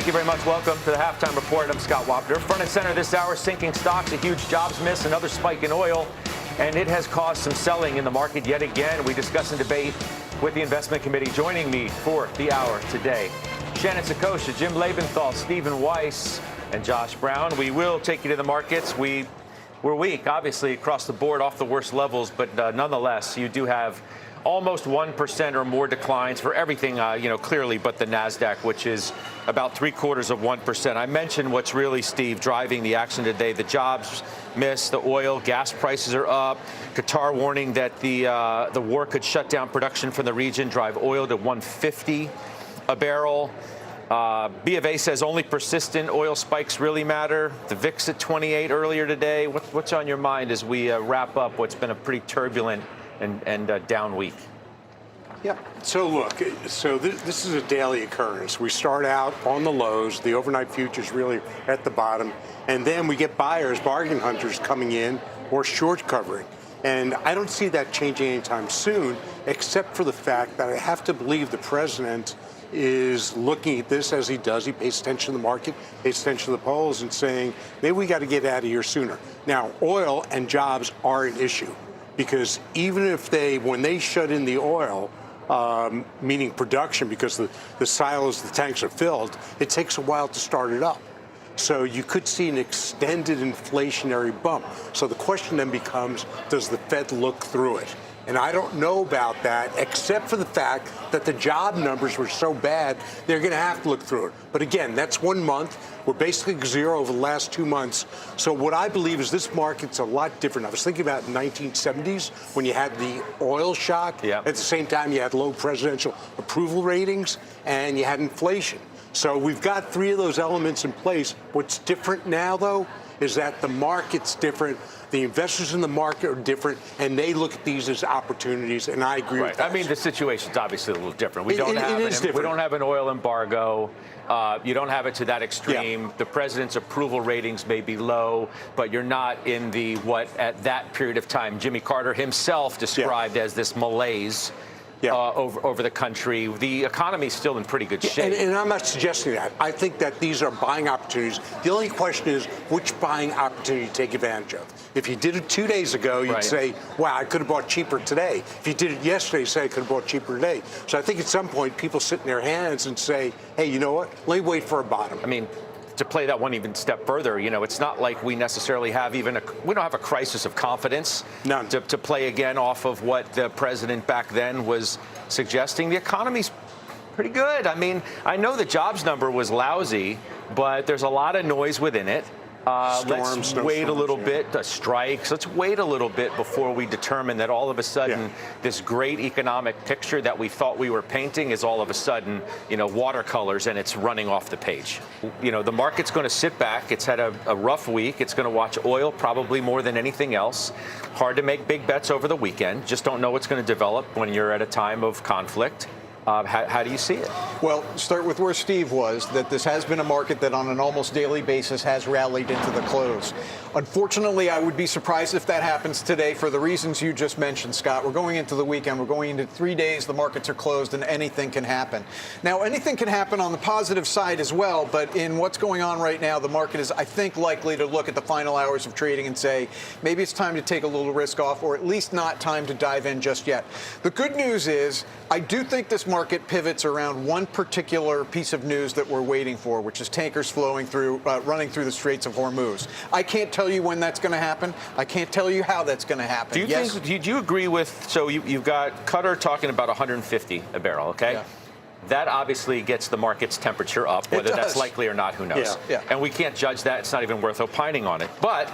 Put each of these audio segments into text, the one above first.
thank you very much. Welcome to the Halftime Report. I'm Scott Wapner. Front and center this hour, sinking stocks, a huge jobs miss, another spike in oil, and it has caused some selling in the market yet again. We discuss and debate with the investment committee. Joining me for the hour today, Shannon Sakosha, Jim Lebenthal, Stephen Weiss, and Josh Brown. We will take you to the markets. We're weak, obviously, across the board, off the worst levels, but nonetheless, you do have almost 1% or more declines for everything, clearly, but the NASDAQ, which is about 0.75%. I mentioned what's really, Steve, driving the action today. The jobs miss, the oil, gas prices are up. Qatar warning that the war could shut down production from the region, drive oil to $150 a barrel. B of A says only persistent oil spikes really matter. The VIX at 28 earlier today. What's on your mind as we wrap up what's been a pretty turbulent and down week? Yeah. So look, this is a daily occurrence. We start out on the lows, the overnight futures really at the bottom, and then we get buyers, bargain hunters coming in or short covering. And I don't see that changing anytime soon, except for the fact that I have to believe the president is looking at this as he does. He pays attention to the market, pays attention to the polls, and saying, maybe we got to get out of here sooner. Now, oil and jobs are an issue, because even if when they shut in the oil, meaning production, because the silos, the tanks are filled, it takes a while to start it up. So you could see an extended inflationary bump. So the question then becomes, does the Fed look through it? And I don't know about that, except for the fact that the job numbers were so bad, they're going to have to look through it. But again, that's 1 month. We're basically zero over the last 2 months. So what I believe is this market's a lot different. I was thinking about the 1970s when you had the oil shock. Yep. At the same time, you had low presidential approval ratings and you had inflation. So we've got 3 of those elements in place. What's different now, though, is that the market's different. The investors in the market are different, and they look at these as opportunities, and I agree with that. I mean, the situation's obviously a little different. We don't have an oil embargo. You don't have it to that extreme. Yeah. The president's approval ratings may be low, but you're not in the what at that period of time Jimmy Carter himself described as this malaise. Yeah. Over the country. The economy's still in pretty good shape. And I'm not suggesting that. I think that these are buying opportunities. The only question is which buying opportunity to take advantage of. If you did it 2 days ago, you'd say, wow, I could have bought cheaper today. If you did it yesterday, you'd say I could have bought cheaper today. So I think at some point people sit in their hands and say, hey, you know what? Let me wait for a bottom. I mean, to play that one even step further, it's not like we necessarily have we don't have a crisis of confidence. None. To play again off of what the president back then was suggesting. The economy's pretty good. I mean, I know the jobs number was lousy, but there's a lot of noise within it. Let's wait a little bit. Strikes. Let's wait a little bit before we determine that all of a sudden this great economic picture that we thought we were painting is all of a sudden, watercolors and it's running off the page. The market's going to sit back. It's had a rough week. It's going to watch oil probably more than anything else. Hard to make big bets over the weekend. Just don't know what's going to develop when you're at a time of conflict. How do you see it? Well, start with where Steve was, that this has been a market that on an almost daily basis has rallied into the close. Unfortunately, I would be surprised if that happens today for the reasons you just mentioned, Scott. We're going into the weekend. We're going into 3 days. The markets are closed and anything can happen. Now, anything can happen on the positive side as well, but in what's going on right now, the market is, I think, likely to look at the final hours of trading and say, maybe it's time to take a little risk off, or at least not time to dive in just yet. The good news is, I do think this market pivots around one particular piece of news that we're waiting for, which is tankers flowing through, running through the Straits of Hormuz. I can't tell you when that's going to happen. I can't tell you how that's going to happen. Do you agree with, so you've got Qatar talking about 150 a barrel, okay? Yeah. That obviously gets the market's temperature up. Whether that's likely or not, who knows? Yeah. And we can't judge that. It's not even worth opining on it. But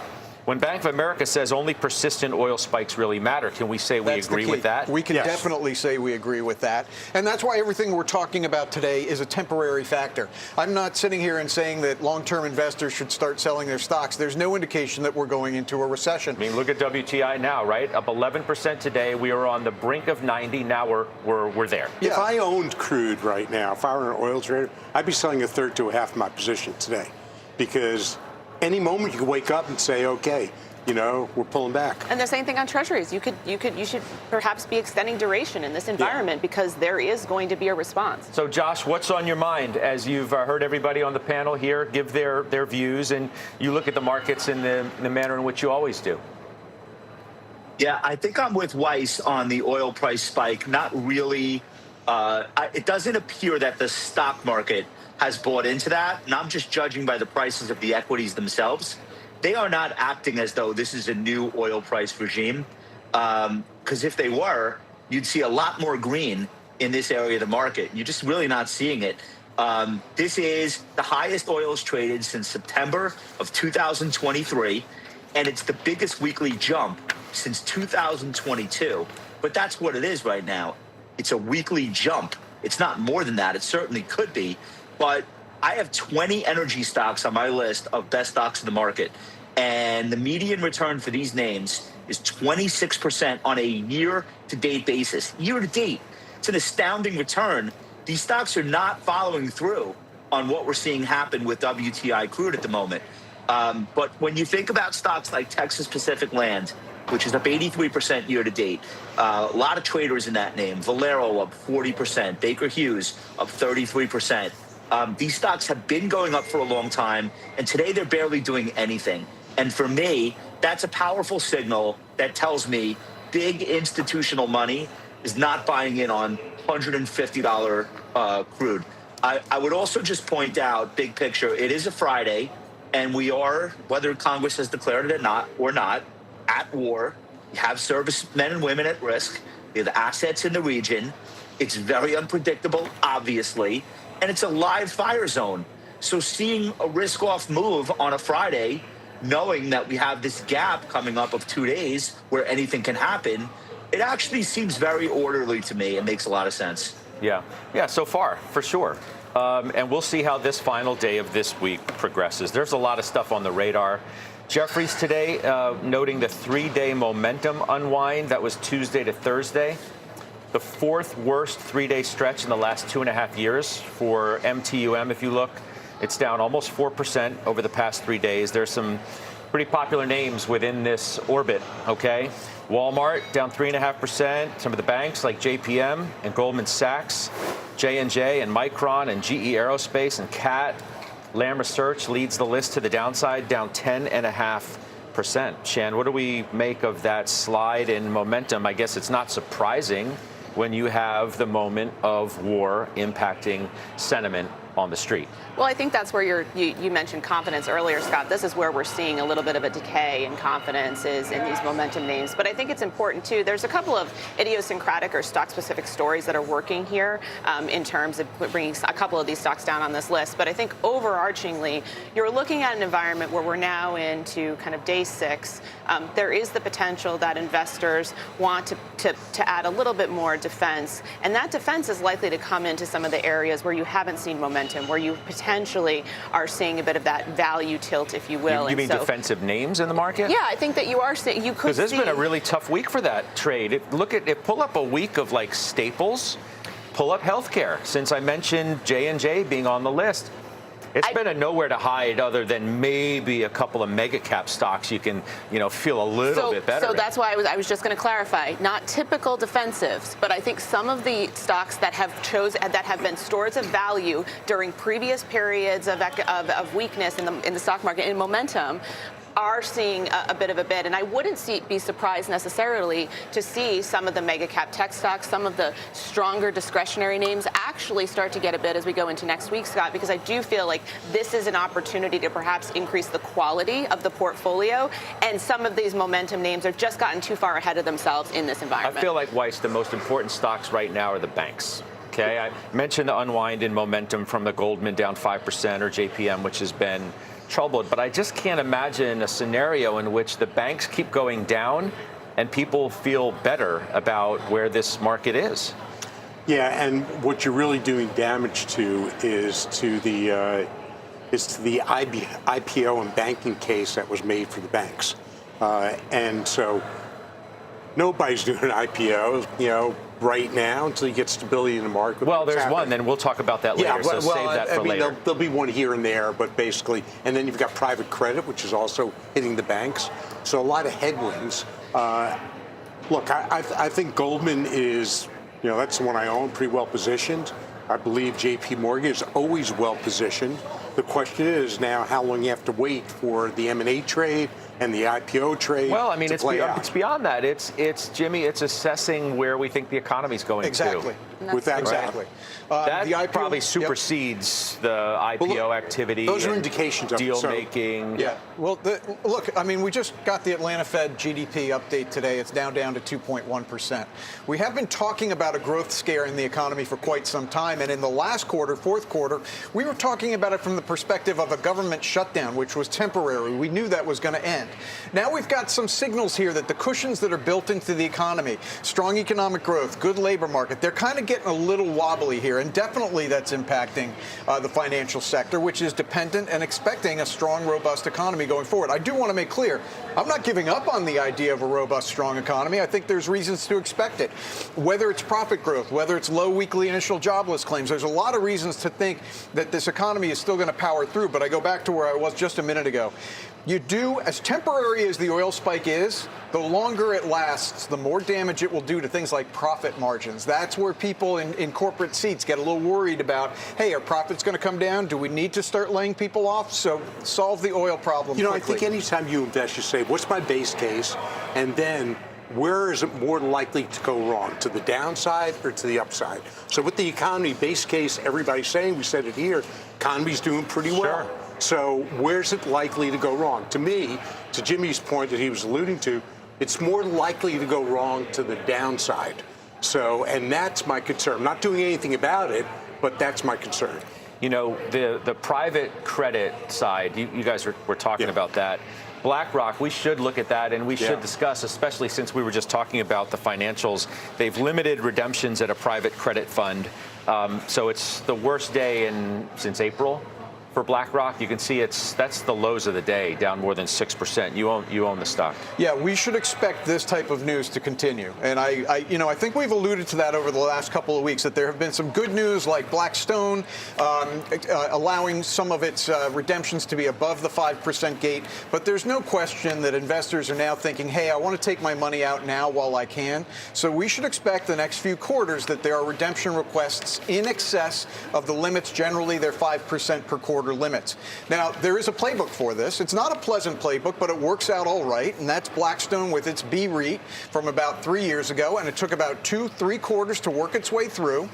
when Bank of America says only persistent oil spikes really matter, can we say we agree with that? We can definitely say we agree with that. And that's why everything we're talking about today is a temporary factor. I'm not sitting here and saying that long-term investors should start selling their stocks. There's no indication that we're going into a recession. I mean, look at WTI now, right? Up 11% today. We were on the brink of 90. Now we're there. Yeah. If I owned crude right now, if I were an oil trader, I'd be selling a third to a half of my position today, because any moment you can wake up and say, okay, we're pulling back. And the same thing on treasuries. You should perhaps be extending duration in this environment because there is going to be a response. So, Josh, what's on your mind as you've heard everybody on the panel here give their views, and you look at the markets in the manner in which you always do? Yeah, I think I'm with Weiss on the oil price spike. Not really. It doesn't appear that the stock market has bought into that, and I'm just judging by the prices of the equities themselves. They are not acting as though this is a new oil price regime, because if they were, you'd see a lot more green in this area of the market. You're just really not seeing it. This is the highest oil is traded since September of 2023, and it's the biggest weekly jump since 2022. But that's what it is right now. It's a weekly jump. It's not more than that. It certainly could be, but I have 20 energy stocks on my list of best stocks in the market, and the median return for these names is 26% on a year-to-date basis. Year-to-date, it's an astounding return. These stocks are not following through on what we're seeing happen with WTI crude at the moment. But when you think about stocks like Texas Pacific Land, which is up 83% year-to-date, a lot of traders in that name. Valero up 40%, Baker Hughes up 33%. These stocks have been going up for a long time, and today they're barely doing anything. And for me, that's a powerful signal that tells me big institutional money is not buying in on $150 crude. I would also just point out, big picture, it is a Friday, and we are, whether Congress has declared it or not, at war. You have servicemen and women at risk. You have assets in the region. It's very unpredictable, obviously. And it's a live fire zone. So seeing a risk-off move on a Friday, knowing that we have this gap coming up of 2 days where anything can happen, it actually seems very orderly to me. It makes a lot of sense. Yeah, so far, for sure. And we'll see how this final day of this week progresses. There's a lot of stuff on the radar. Jefferies today noting the 3-day momentum unwind. That was Tuesday to Thursday. The fourth worst 3-day stretch in the last 2.5 years for MTUM. If you look, it's down almost 4% over the past 3 days. There's some pretty popular names within this orbit, okay? Walmart down 3.5%. Some of the banks like JPM and Goldman Sachs, J&J and Micron and GE Aerospace and CAT. Lam Research leads the list to the downside, down 10.5%. Shan, what do we make of that slide in momentum? I guess it's not surprising when you have the moment of war impacting sentiment on the street. Well, I think that's where you mentioned confidence earlier, Scott. This is where we're seeing a little bit of a decay in confidence is in these momentum names. But I think it's important, too. There's a couple of idiosyncratic or stock-specific stories that are working here in terms of bringing a couple of these stocks down on this list. But I think overarchingly, you're looking at an environment where we're now into kind of day 6. There is the potential that investors want to add a little bit more defense. And that defense is likely to come into some of the areas where you haven't seen momentum, where you potentially are seeing a bit of that value tilt, if you will. You mean defensive names in the market? Yeah, I think that you are seeing. You could. Because there's been a really tough week for that trade. Pull up a week of like staples. Pull up healthcare. Since I mentioned J&J being on the list, it's been a nowhere to hide other than maybe a couple of mega cap stocks you can, feel a little bit better. So that's why I was just going to clarify. Not typical defensives, but I think some of the stocks that have been stores of value during previous periods of weakness in the stock market in momentum are seeing a bit of a bid. And I wouldn't be surprised necessarily to see some of the mega cap tech stocks, some of the stronger discretionary names actually start to get a bid as we go into next week, Scott, because I do feel like this is an opportunity to perhaps increase the quality of the portfolio. And some of these momentum names have just gotten too far ahead of themselves in this environment. I feel like, Weiss, the most important stocks right now are the banks. Okay, I mentioned the unwind in momentum from the Goldman down 5% or JPM, which has been troubled, but I just can't imagine a scenario in which the banks keep going down and people feel better about where this market is. Yeah, and what you're really doing damage to is to the IPO and banking case that was made for the banks, and so nobody's doing an IPO, right now until you get stability in the market. Well, there's one, then we'll talk about that later, so save that for later. There'll be one here and there, but basically, and then you've got private credit, which is also hitting the banks. So a lot of headwinds. Look, I think Goldman is, that's the one I own, pretty well positioned. I believe JP Morgan is always well positioned. The question is now how long you have to wait for the M&A trade and the IPO trade. Well, I mean, it's beyond that. It's Jimmy. It's assessing where we think the economy's going exactly. to. With that, exactly. That the IPO probably supersedes the IPO activity. Those are indications of deal making. Yeah. Well, look, I mean, we just got the Atlanta Fed GDP update today. It's now down to 2.1%. We have been talking about a growth scare in the economy for quite some time, and in the last quarter, fourth quarter, we were talking about it from the perspective of a government shutdown, which was temporary. We knew that was going to end. Now we've got some signals here that the cushions that are built into the economy, strong economic growth, good labor market, they're kind of getting a little wobbly here, and definitely that's impacting the financial sector, which is dependent and expecting a strong, robust economy going forward. I do want to make clear, I'm not giving up on the idea of a robust, strong economy. I think there's reasons to expect it. Whether it's profit growth, whether it's low weekly initial jobless claims, there's a lot of reasons to think that this economy is still going to power through. But I go back to where I was just a minute ago. You do, as temporary as the oil spike is, the longer it lasts, the more damage it will do to things like profit margins. That's where people in corporate seats get a little worried about, hey, are profits going to come down? Do we need to start laying people off? So solve the oil problem quickly. I think anytime you invest, you say, what's my base case? And then where is it more likely to go wrong, to the downside or to the upside? So with the economy, base case, everybody's saying, we said it here, economy's doing pretty well. Sure. So where's it likely to go wrong? To me, to Jimmy's point that he was alluding to, it's more likely to go wrong to the downside. So, and that's my concern. I'm not doing anything about it, but that's my concern. The private credit side, you guys were talking about that. BlackRock, we should look at that, and we should discuss, especially since we were just talking about the financials. They've limited redemptions at a private credit fund. So it's the worst day since April. For BlackRock, you can see that's the lows of the day, down more than 6%. You own the stock. Yeah, we should expect this type of news to continue, and I think we've alluded to that over the last couple of weeks, that there have been some good news, like Blackstone allowing some of its redemptions to be above the 5% gate. But there's no question that investors are now thinking, hey, I want to take my money out now while I can. So we should expect the next few quarters that there are redemption requests in excess of the limits. Generally, they're 5% per quarter limits. Now, there is a playbook for this. It's not a pleasant playbook, but it works out all right, and that's Blackstone with its B REIT from about 3 years ago, and it took about 2-3 quarters to work its way through.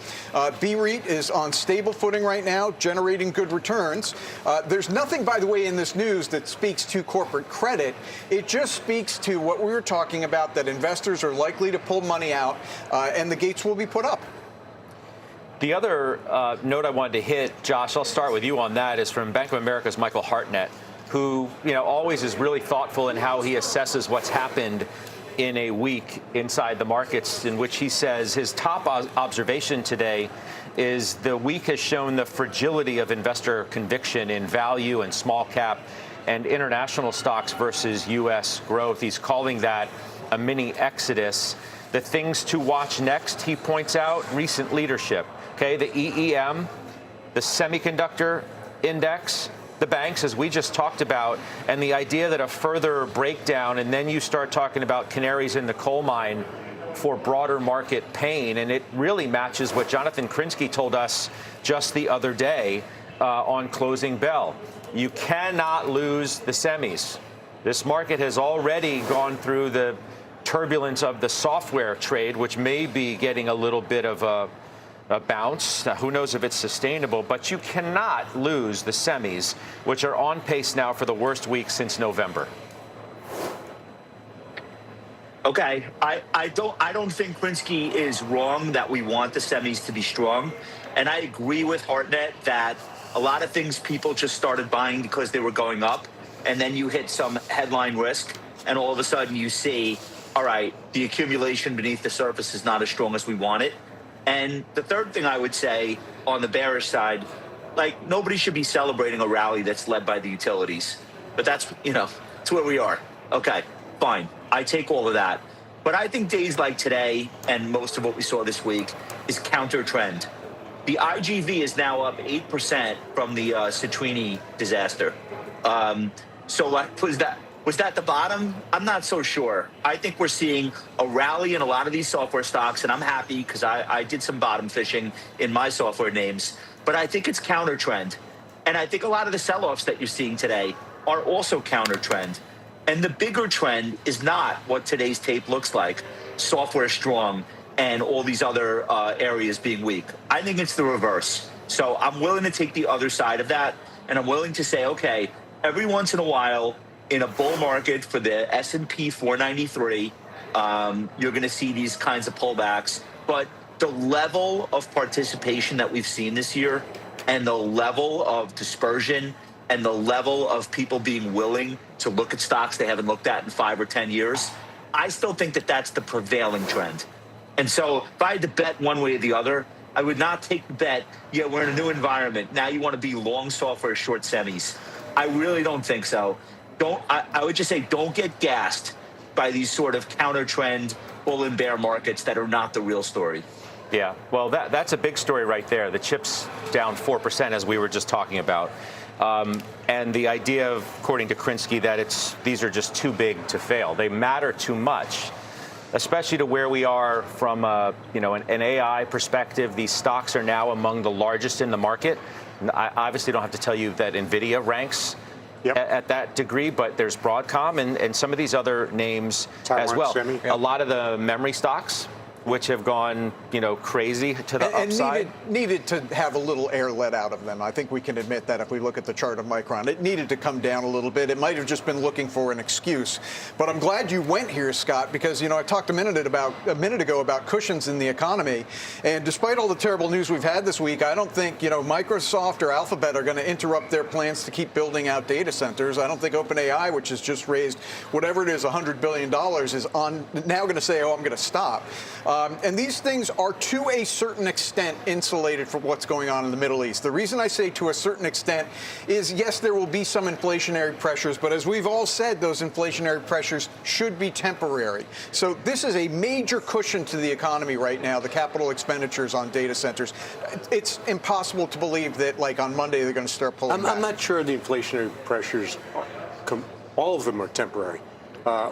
B REIT is on stable footing right now, generating good returns. There's nothing, by the way, in this news that speaks to corporate credit. It just speaks to what we were talking about, that investors are likely to pull money out, and the gates will be put up. The other note I wanted to hit, Josh, I'll start with you on that, is from Bank of America's Michael Hartnett, who always is really thoughtful in how he assesses what's happened in a week inside the markets, in which he says his top observation today is the week has shown the fragility of investor conviction in value and small cap and international stocks versus U.S. growth. He's calling that a mini exodus. The things to watch next, he points out, recent leadership. Okay, the EEM, the semiconductor index, the banks, as we just talked about, and the idea that a further breakdown, and then you start talking about canaries in the coal mine for broader market pain. And it really matches what Jonathan Krinsky told us just the other day on Closing Bell. You cannot lose the semis. This market has already gone through the turbulence of the software trade, which may be getting a little bit of a bounce. Now, who knows if it's sustainable, but you cannot lose the semis, which are on pace now for the worst week since November. Okay, I don't think Krinsky is wrong that we want the semis to be strong, and I agree with Hartnett that a lot of things people just started buying because they were going up, and then you hit some headline risk, and all of a sudden you see, all right, the accumulation beneath the surface is not as strong as we want it. And the third thing I would say on the bearish side, like, nobody should be celebrating a rally that's led by the utilities. But that's, it's where we are. Okay, fine. I take all of that. But I think days like today and most of what we saw this week is counter trend. The IGV is now up 8% from the Citrini disaster. So was that the bottom? I'm not so sure. I think we're seeing a rally in a lot of these software stocks, and I'm happy because I did some bottom fishing in my software names. But I think it's counter trend. And I think a lot of the sell-offs that you're seeing today are also counter trend. And the bigger trend is not what today's tape looks like, software strong and all these other areas being weak. I think it's the reverse. So I'm willing to take the other side of that, and I'm willing to say, okay, every once in a while in a bull market for the S&P 493, you're going to see these kinds of pullbacks. But the level of participation that we've seen this year and the level of dispersion and the level of people being willing to look at stocks they haven't looked at in 5 or 10 years, I still think that that's the prevailing trend. And so if I had to bet one way or the other, I would not take the bet, yeah, we're in a new environment. Now you want to be long software, short semis. I really don't think so. I would just say don't get gassed by these sort of counter trend bull and bear markets that are not the real story. Yeah, well, that's a big story right there. The chips down 4%, as we were just talking about. And the idea of, according to Krinsky, that these are just too big to fail. They matter too much, especially to where we are from an AI perspective. These stocks are now among the largest in the market. I obviously don't have to tell you that NVIDIA ranks at that degree, but there's Broadcom and some of these other names as well. A lot of the memory stocks, which have gone, crazy to the upside. Needed to have a little air let out of them. I think we can admit that if we look at the chart of Micron. It needed to come down a little bit. It might have just been looking for an excuse. But I'm glad you went here, Scott, because, I talked a minute ago about cushions in the economy. And despite all the terrible news we've had this week, I don't think, Microsoft or Alphabet are going to interrupt their plans to keep building out data centers. I don't think OpenAI, which has just raised whatever it is, $100 billion, is now going to say, oh, I'm going to stop. And these things are, to a certain extent, insulated from what's going on in the Middle East. The reason I say to a certain extent is, yes, there will be some inflationary pressures, but as we've all said, those inflationary pressures should be temporary. So this is a major cushion to the economy right now, the capital expenditures on data centers. It's impossible to believe that, like, on Monday, they're going to start pulling back. I'm not sure the inflationary pressures, all of them are temporary.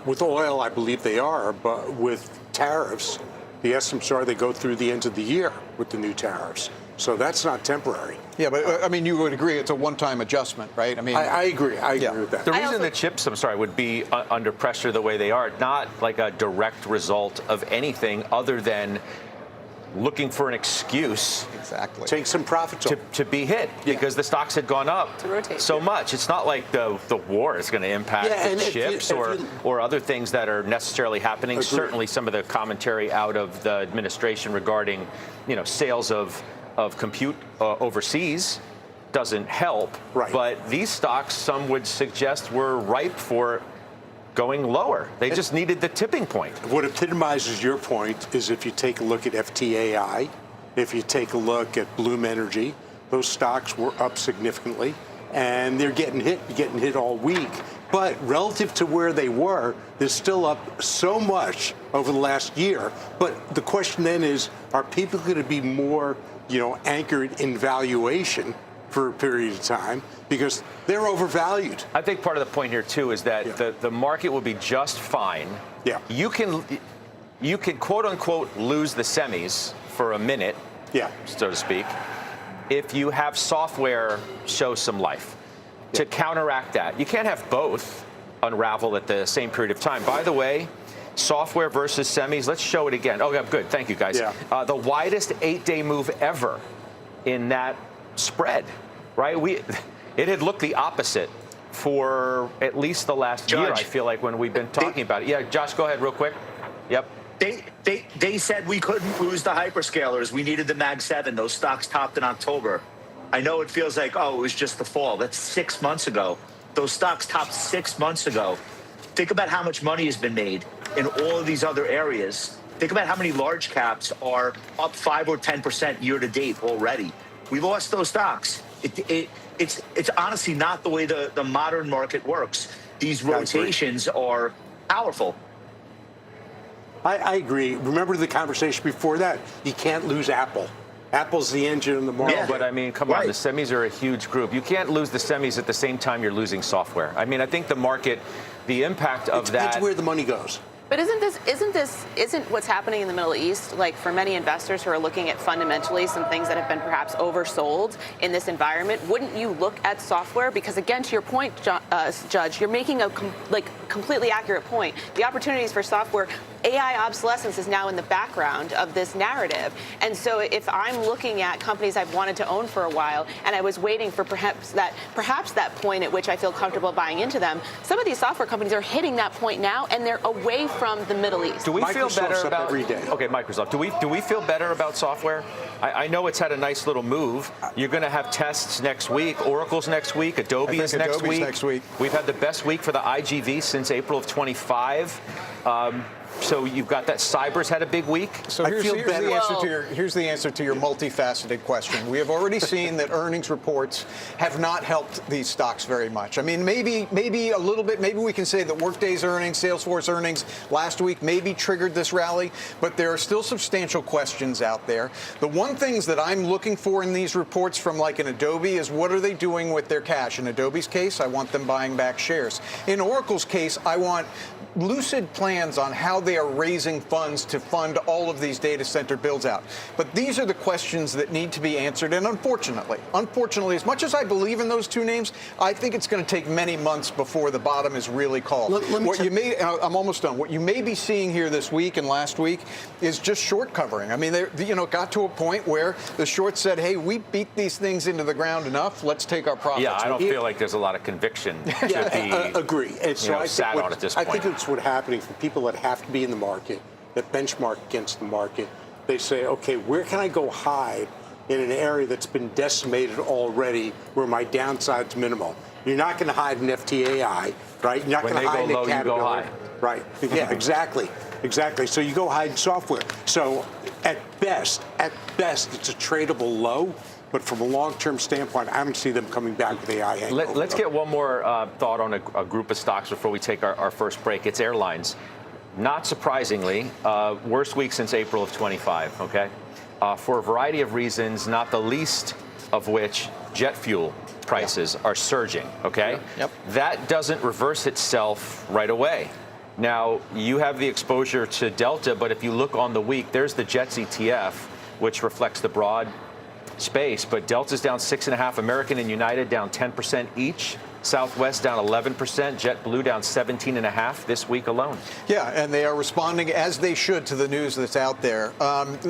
With oil, I believe they are, but with tariffs, the estimates are they go through the end of the year with the new tariffs. So that's not temporary. Yeah, but you would agree it's a one-time adjustment, right? I agree. I agree with that. The reason the chips, would be under pressure the way they are, not like a direct result of anything other than looking for an excuse. Exactly. Take some profits to be hit because the stocks had gone up so much. It's not like the war is going to impact the chips or other things that are necessarily happening. Agreed. Certainly some of the commentary out of the administration regarding, sales of compute overseas doesn't help. Right. But these stocks, some would suggest, were ripe for going lower. They just needed the tipping point. What epitomizes your point is if you take a look at FTAI, if you take a look at Bloom Energy, those stocks were up significantly, and they're getting hit all week. But relative to where they were, they're still up so much over the last year. But the question then is, are people going to be more, anchored in valuation for a period of time because they're overvalued? I think part of the point here too is that the market will be just fine. Yeah. You can quote unquote lose the semis for a minute, so to speak, if you have software show some life. To counteract that, you can't have both unravel at the same period of time. By the way, software versus semis, let's show it again. Oh, yeah, good. Thank you, guys. Yeah. The widest 8-day move ever in that spread, right? It had looked the opposite for at least the last year, I feel like, when we've been talking about it. Yeah, Josh, go ahead real quick. Yep. They said we couldn't lose the hyperscalers. We needed the Mag 7. Those stocks topped in October. I know it feels like, it was just the fall. That's 6 months ago. Those stocks topped 6 months ago. Think about how much money has been made in all of these other areas. Think about how many large caps are up 5 or 10% year to date already. We lost those stocks. It's honestly not the way the modern market works. These rotations are powerful. I agree. Remember the conversation before that? You can't lose Apple. Apple's the engine in the market. No, but I mean, come on, the semis are a huge group. You can't lose the semis at the same time you're losing software. I mean, I think the market, the impact of that. That's where the money goes. But isn't what's happening in the Middle East, like for many investors who are looking at fundamentally some things that have been perhaps oversold in this environment, wouldn't you look at software? Because again, to your point, Judge, you're making a completely accurate point. The opportunities for software, AI obsolescence is now in the background of this narrative. And so if I'm looking at companies I've wanted to own for a while and I was waiting for perhaps that point at which I feel comfortable buying into them, some of these software companies are hitting that point now and they're away from the Middle East. Do we feel better about every day? Okay, Microsoft. Do we feel better about software? I know it's had a nice little move. You're going to have tests next week. Oracle's next week. Adobe is next week. We've had the best week for the IGV since April of 25. So you've got that. Cyber's had a big week. So here's the answer to your multifaceted question. We have already seen that earnings reports have not helped these stocks very much. I mean, maybe a little bit. Maybe we can say that Workday's earnings, Salesforce earnings last week maybe triggered this rally, but there are still substantial questions out there. The one things that I'm looking for in these reports from like an Adobe is what are they doing with their cash? In Adobe's case, I want them buying back shares. In Oracle's case, I want lucid plans on how they are raising funds to fund all of these data center builds out. But these are the questions that need to be answered. And unfortunately, as much as I believe in those two names, I think it's going to take many months before the bottom is really called. I'm almost done. What you may be seeing here this week and last week is just short covering. I mean, it got to a point where the shorts said, hey, we beat these things into the ground enough. Let's take our profits. Yeah, I don't feel like there's a lot of conviction to be agree. And so sat on at this point. I think it's what's happening for people that have to be in the market, that benchmark against the market. They say, okay, where can I go hide in an area that's been decimated already where my downside's minimal? You're not going to hide in FTAI, right? You're not going to hide in a category. Right. Yeah, exactly. So you go hide in software. So at best, it's a tradable low. But from a long-term standpoint, I don't see them coming back with AI. Let's get one more thought on a group of stocks before we take our first break. It's Airlines. Not surprisingly, worst week since April of 25, okay? For a variety of reasons, not the least of which jet fuel prices are surging, okay? Yep. That doesn't reverse itself right away. Now, you have the exposure to Delta, but if you look on the week, there's the Jets ETF, which reflects the broad space, but Delta's down 6.5%, American and United down 10% each, Southwest down 11%, JetBlue down 17.5% this week alone. Yeah, and they are responding as they should to the news that's out there.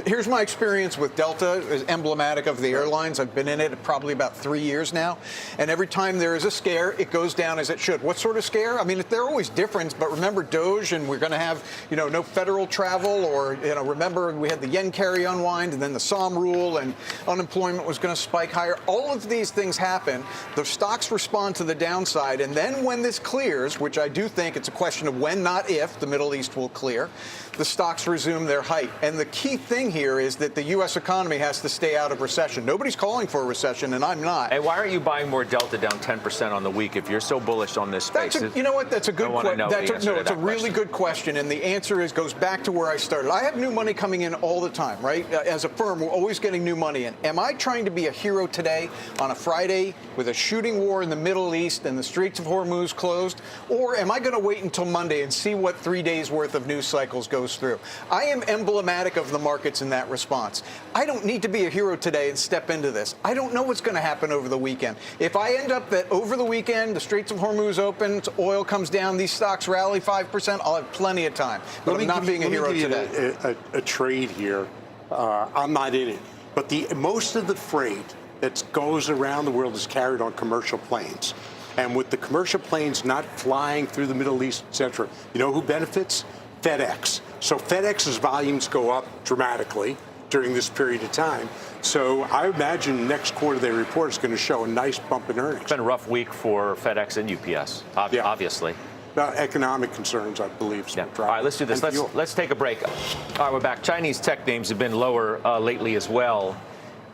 Here's my experience with Delta, is emblematic of the airlines. I've been in it probably about 3 years now, and every time there is a scare, it goes down as it should. What sort of scare? I mean, they're always different, but remember Doge, and we're going to have, no federal travel, or, remember we had the yen carry unwind, and then the SOM rule, and unemployment was going to spike higher. All of these things happen. The stocks respond to the downside, and then when this clears, which I do think it's a question of when, not if, the Middle East will clear, the stocks resume their height. And the key thing here is that the U.S. economy has to stay out of recession. Nobody's calling for a recession, and I'm not. Hey, why aren't you buying more Delta down 10% on the week if you're so bullish on this space? You know what? That's a good question. It's a really good question, and the answer goes back to where I started. I have new money coming in all the time, right? As a firm, we're always getting new money in. Am I trying to be a hero today on a Friday with a shooting war in the Middle East and the Straits of Hormuz closed, or am I going to wait until Monday and see what 3 days worth of news cycles goes through? I am emblematic of the markets in that response. I don't need to be a hero today and step into this. I don't know what's going to happen over the weekend. If I end up that over the weekend, the Straits of Hormuz opens, oil comes down, these stocks rally 5%, I'll have plenty of time. But I'm not being a hero today. A trade here. I'm not in it. But most of the freight that goes around the world is carried on commercial planes. And with the commercial planes not flying through the Middle East, et cetera, you know who benefits? FedEx. So FedEx's volumes go up dramatically during this period of time. So I imagine next quarter their report is going to show a nice bump in earnings. It's been a rough week for FedEx and UPS, obviously. Economic concerns, I believe. Yeah. All right, let's do this. Let's take a break. All right, we're back. Chinese tech names have been lower lately as well.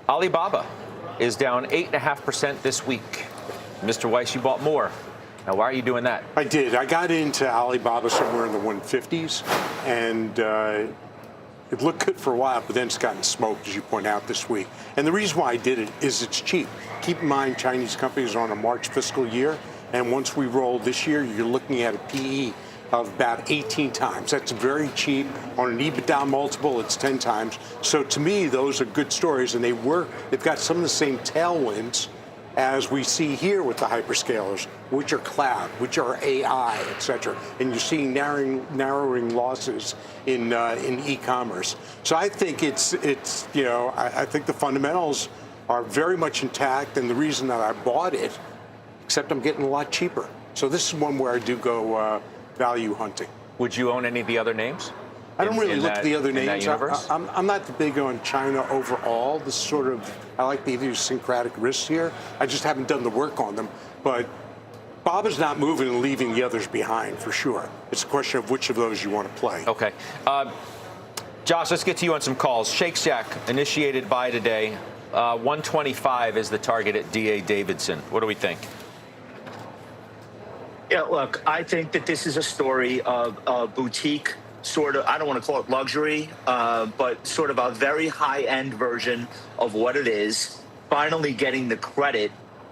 Alibaba is down 8.5% this week. Mr. Weiss, you bought more. Now, why are you doing that? I did. I got into Alibaba somewhere in the 150s, and it looked good for a while, but then it's gotten smoked, as you point out, this week. And the reason why I did it is it's cheap. Keep in mind, Chinese companies are on a March fiscal year, and once we roll this year, you're looking at a PE of about 18 times. That's very cheap. On an EBITDA multiple, it's 10 times. So to me, those are good stories, and they've got some of the same tailwinds as we see here with the hyperscalers, which are cloud, which are AI, et cetera. And you're seeing narrowing losses in e-commerce. So I think I think the fundamentals are very much intact, and the reason that I bought it, except I'm getting a lot cheaper. So this is one where I do go value hunting. Would you own any of the other names? I don't really look at the other names. In that universe? I'm not big on China overall. This sort of, I like the idiosyncratic risks here. I just haven't done the work on them. But Bob is not moving and leaving the others behind, for sure. It's a question of which of those you want to play. Okay. Josh, let's get to you on some calls. Shake Shack initiated buy today. 125 is the target at D.A. Davidson. What do we think? Yeah, look, I think that this is a story of a boutique sort of, I don't want to call it luxury, but sort of a very high-end version of what it is, finally getting the credit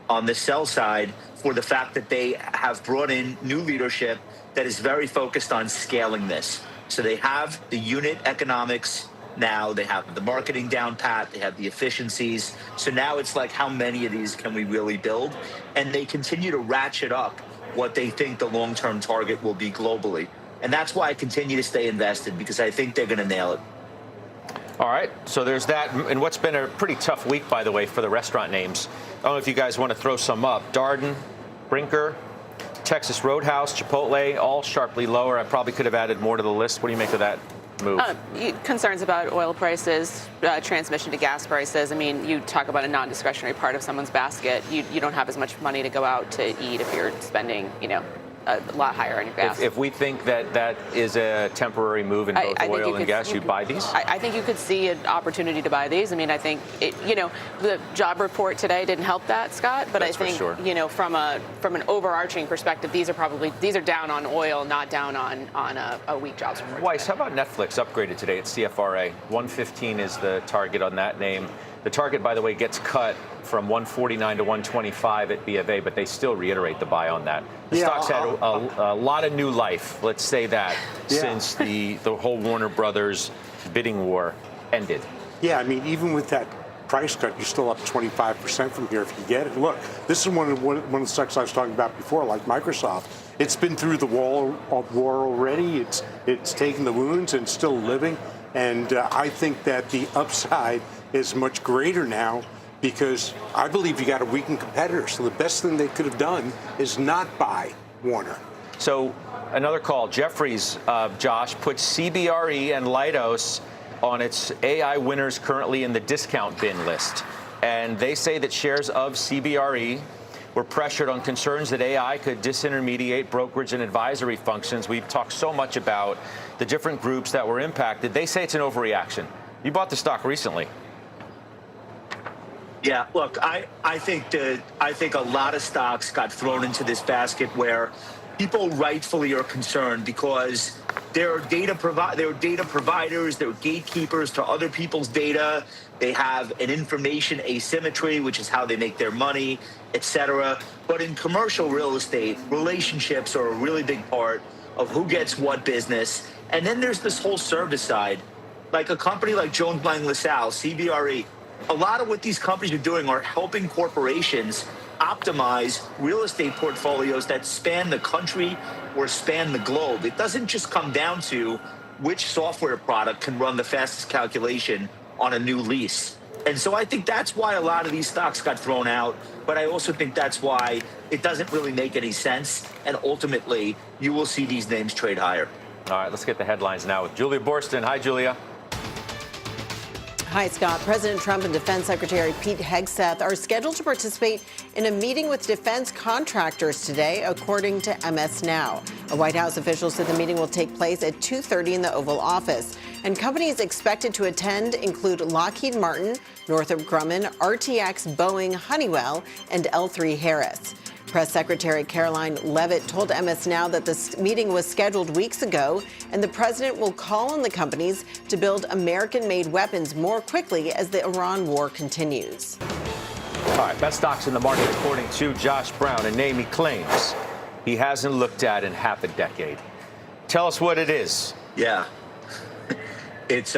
on the sell side for the fact that they have brought in new leadership that is very focused on scaling this. So they have the unit economics now, they have the marketing down pat, they have the efficiencies. So now it's like, how many of these can we really build? And they continue to ratchet up what they think the long-term target will be globally. And that's why I continue to stay invested, because I think they're going to nail it. All right, so there's that. And what's been a pretty tough week, by the way, for the restaurant names. I don't know if you guys want to throw some up. Darden, Brinker, Texas Roadhouse, Chipotle, all sharply lower. I probably could have added more to the list. What do you make of that move? Concerns about oil prices, transmission to gas prices. I mean, you talk about a non-discretionary part of someone's basket. You don't have as much money to go out to eat if you're spending, a lot higher on your gas. If we think that is a temporary move in both oil and gas, you'd buy these? I think you could see an opportunity to buy these. I mean, I think, the job report today didn't help that, Scott. But That's I think, for sure. From an overarching perspective, these are down on oil, not down on a weak jobs report. Weiss, how about Netflix upgraded today at CFRA? 115 is the target on that name. The target, by the way, gets cut from 149 to 125 at B of A, but they still reiterate the buy on that. The stock's had a lot of new life, let's say that, since the whole Warner Brothers bidding war ended. Yeah, I mean, even with that price cut, you're still up 25% from here if you get it. Look, this is one of the stocks I was talking about before, like Microsoft. It's been through the war already. It's taken the wounds and still living. And I think that the upside is much greater now, because I believe you got a weakened competitor. So the best thing they could have done is not buy Warner. So another call. Jefferies, Josh, puts CBRE and Leidos on its AI winners currently in the discount bin list. And they say that shares of CBRE were pressured on concerns that AI could disintermediate brokerage and advisory functions. We've talked so much about the different groups that were impacted. They say it's an overreaction. You bought the stock recently. Yeah, look, I think a lot of stocks got thrown into this basket where people rightfully are concerned because they're data providers, they're gatekeepers to other people's data. They have an information asymmetry, which is how they make their money, et cetera. But in commercial real estate, relationships are a really big part of who gets what business. And then there's this whole service side. Like a company like Jones Lang LaSalle, CBRE, a lot of what these companies are doing are helping corporations optimize real estate portfolios that span the country or span the globe. It doesn't just come down to which software product can run the fastest calculation on a new lease. And so I think that's why a lot of these stocks got thrown out. But I also think that's why it doesn't really make any sense. And ultimately, you will see these names trade higher. All right, let's get the headlines now with Julia Borston. Hi, Julia. Hi, Scott. President Trump and Defense Secretary Pete Hegseth are scheduled to participate in a meeting with defense contractors today, according to MS Now. A White House official said the meeting will take place at 2:30 in the Oval Office. And companies expected to attend include Lockheed Martin, Northrop Grumman, RTX, Boeing, Honeywell, and L3 Harris. Press Secretary Caroline Leavitt told MS Now that this meeting was scheduled weeks ago, and the president will call on the companies to build American-made weapons more quickly as the Iran war continues. All right, best stocks in the market according to Josh Brown, a name he claims he hasn't looked at in half a decade. Tell us what it is. Yeah, it's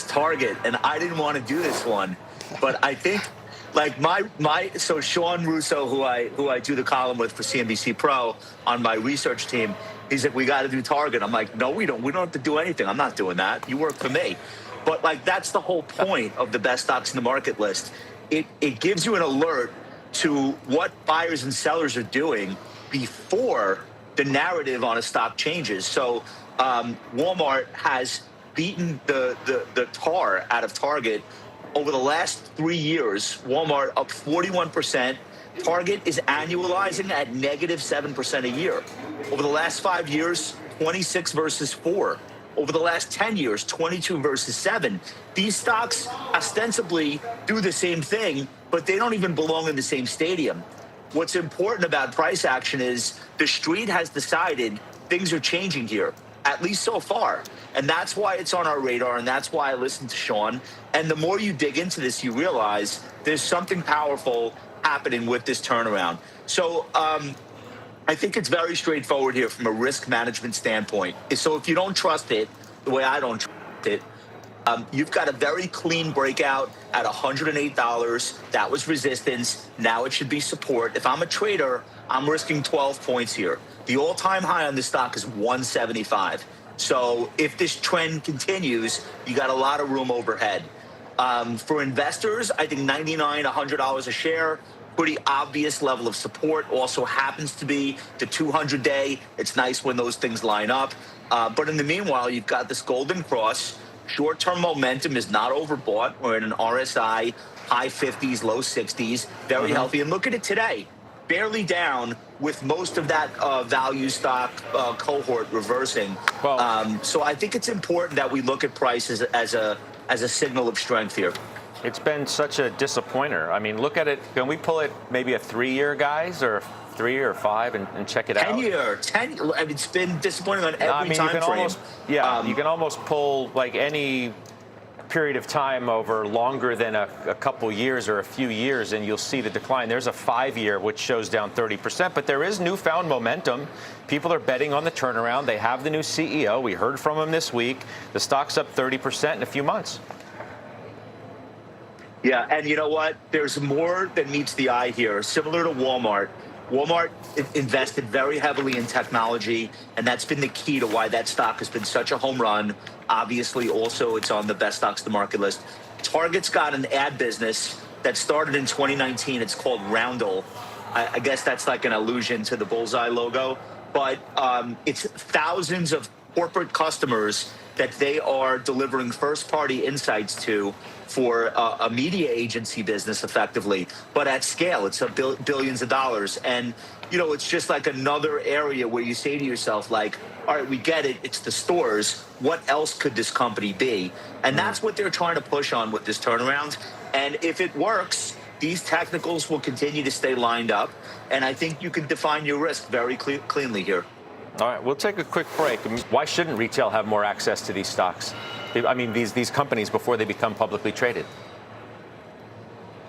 Target, and I didn't want to do this one, but I think like so Sean Russo, who I do the column with for CNBC Pro on my research team, he's like, we got to do Target. I'm like, no, we don't have to do anything. I'm not doing that. You work for me. But like that's the whole point of the best stocks in the market list. It gives you an alert to what buyers and sellers are doing before the narrative on a stock changes. So Walmart has beaten the tar out of Target over the last 3 years. Walmart up 41%. Target is annualizing at negative 7% a year. Over the last 5 years, 26 versus 4. Over the last 10 years, 22 versus 7. These stocks ostensibly do the same thing, but they don't even belong in the same stadium. What's important about price action is the street has decided things are changing here, at least so far. And that's why it's on our radar, and that's why I listen to Sean. And the more you dig into this, you realize there's something powerful happening with this turnaround. So I think it's very straightforward here from a risk management standpoint. So if you don't trust it, the way I don't trust it, you've got a very clean breakout at $108. That was resistance. Now it should be support. If I'm a trader, I'm risking 12 points here. The all-time high on this stock is 175. So if this trend continues, you got a lot of room overhead. For investors, I think $99, $100 a share, pretty obvious level of support. Also happens to be the 200-day. It's nice when those things line up. But in the meanwhile, you've got this golden cross. Short-term momentum is not overbought. We're in an RSI, high 50s, low 60s, very healthy. And look at it today, barely down with most of that value stock cohort reversing. Well, so I think it's important that we look at prices as a signal of strength here. it's been such a disappointer. I mean, look at it. Can we pull it maybe a 3-year, guys, or 3 or 5 and check it out? 10-year. I mean, it's been disappointing on every time frame. Almost, you can almost pull like any period of time over longer than a couple years or a few years, and you'll see the decline. There's a 5-year, which shows down 30%, but there is newfound momentum. People are betting on the turnaround. They have the new CEO. We heard from him this week. The stock's up 30% in a few months. Yeah, and you know what? There's more than meets the eye here. Similar to Walmart, Walmart invested very heavily in technology, and that's been the key to why that stock has been such a home run. Obviously, also, it's on the best stocks to market list. Target's got an ad business that started in 2019. It's called Roundel. I guess that's like an allusion to the Bullseye logo. But it's thousands of corporate customers that they are delivering first-party insights to for a media agency business, effectively, but at scale. It's billions of dollars. And, you know, it's just like another area where you say to yourself, like, all right, we get it. It's the stores. What else could this company be? And that's what they're trying to push on with this turnaround. And if it works, these technicals will continue to stay lined up. And I think you can define your risk very cleanly here. All right, we'll take a quick break. Why shouldn't retail have more access to these stocks? I mean, these companies before they become publicly traded?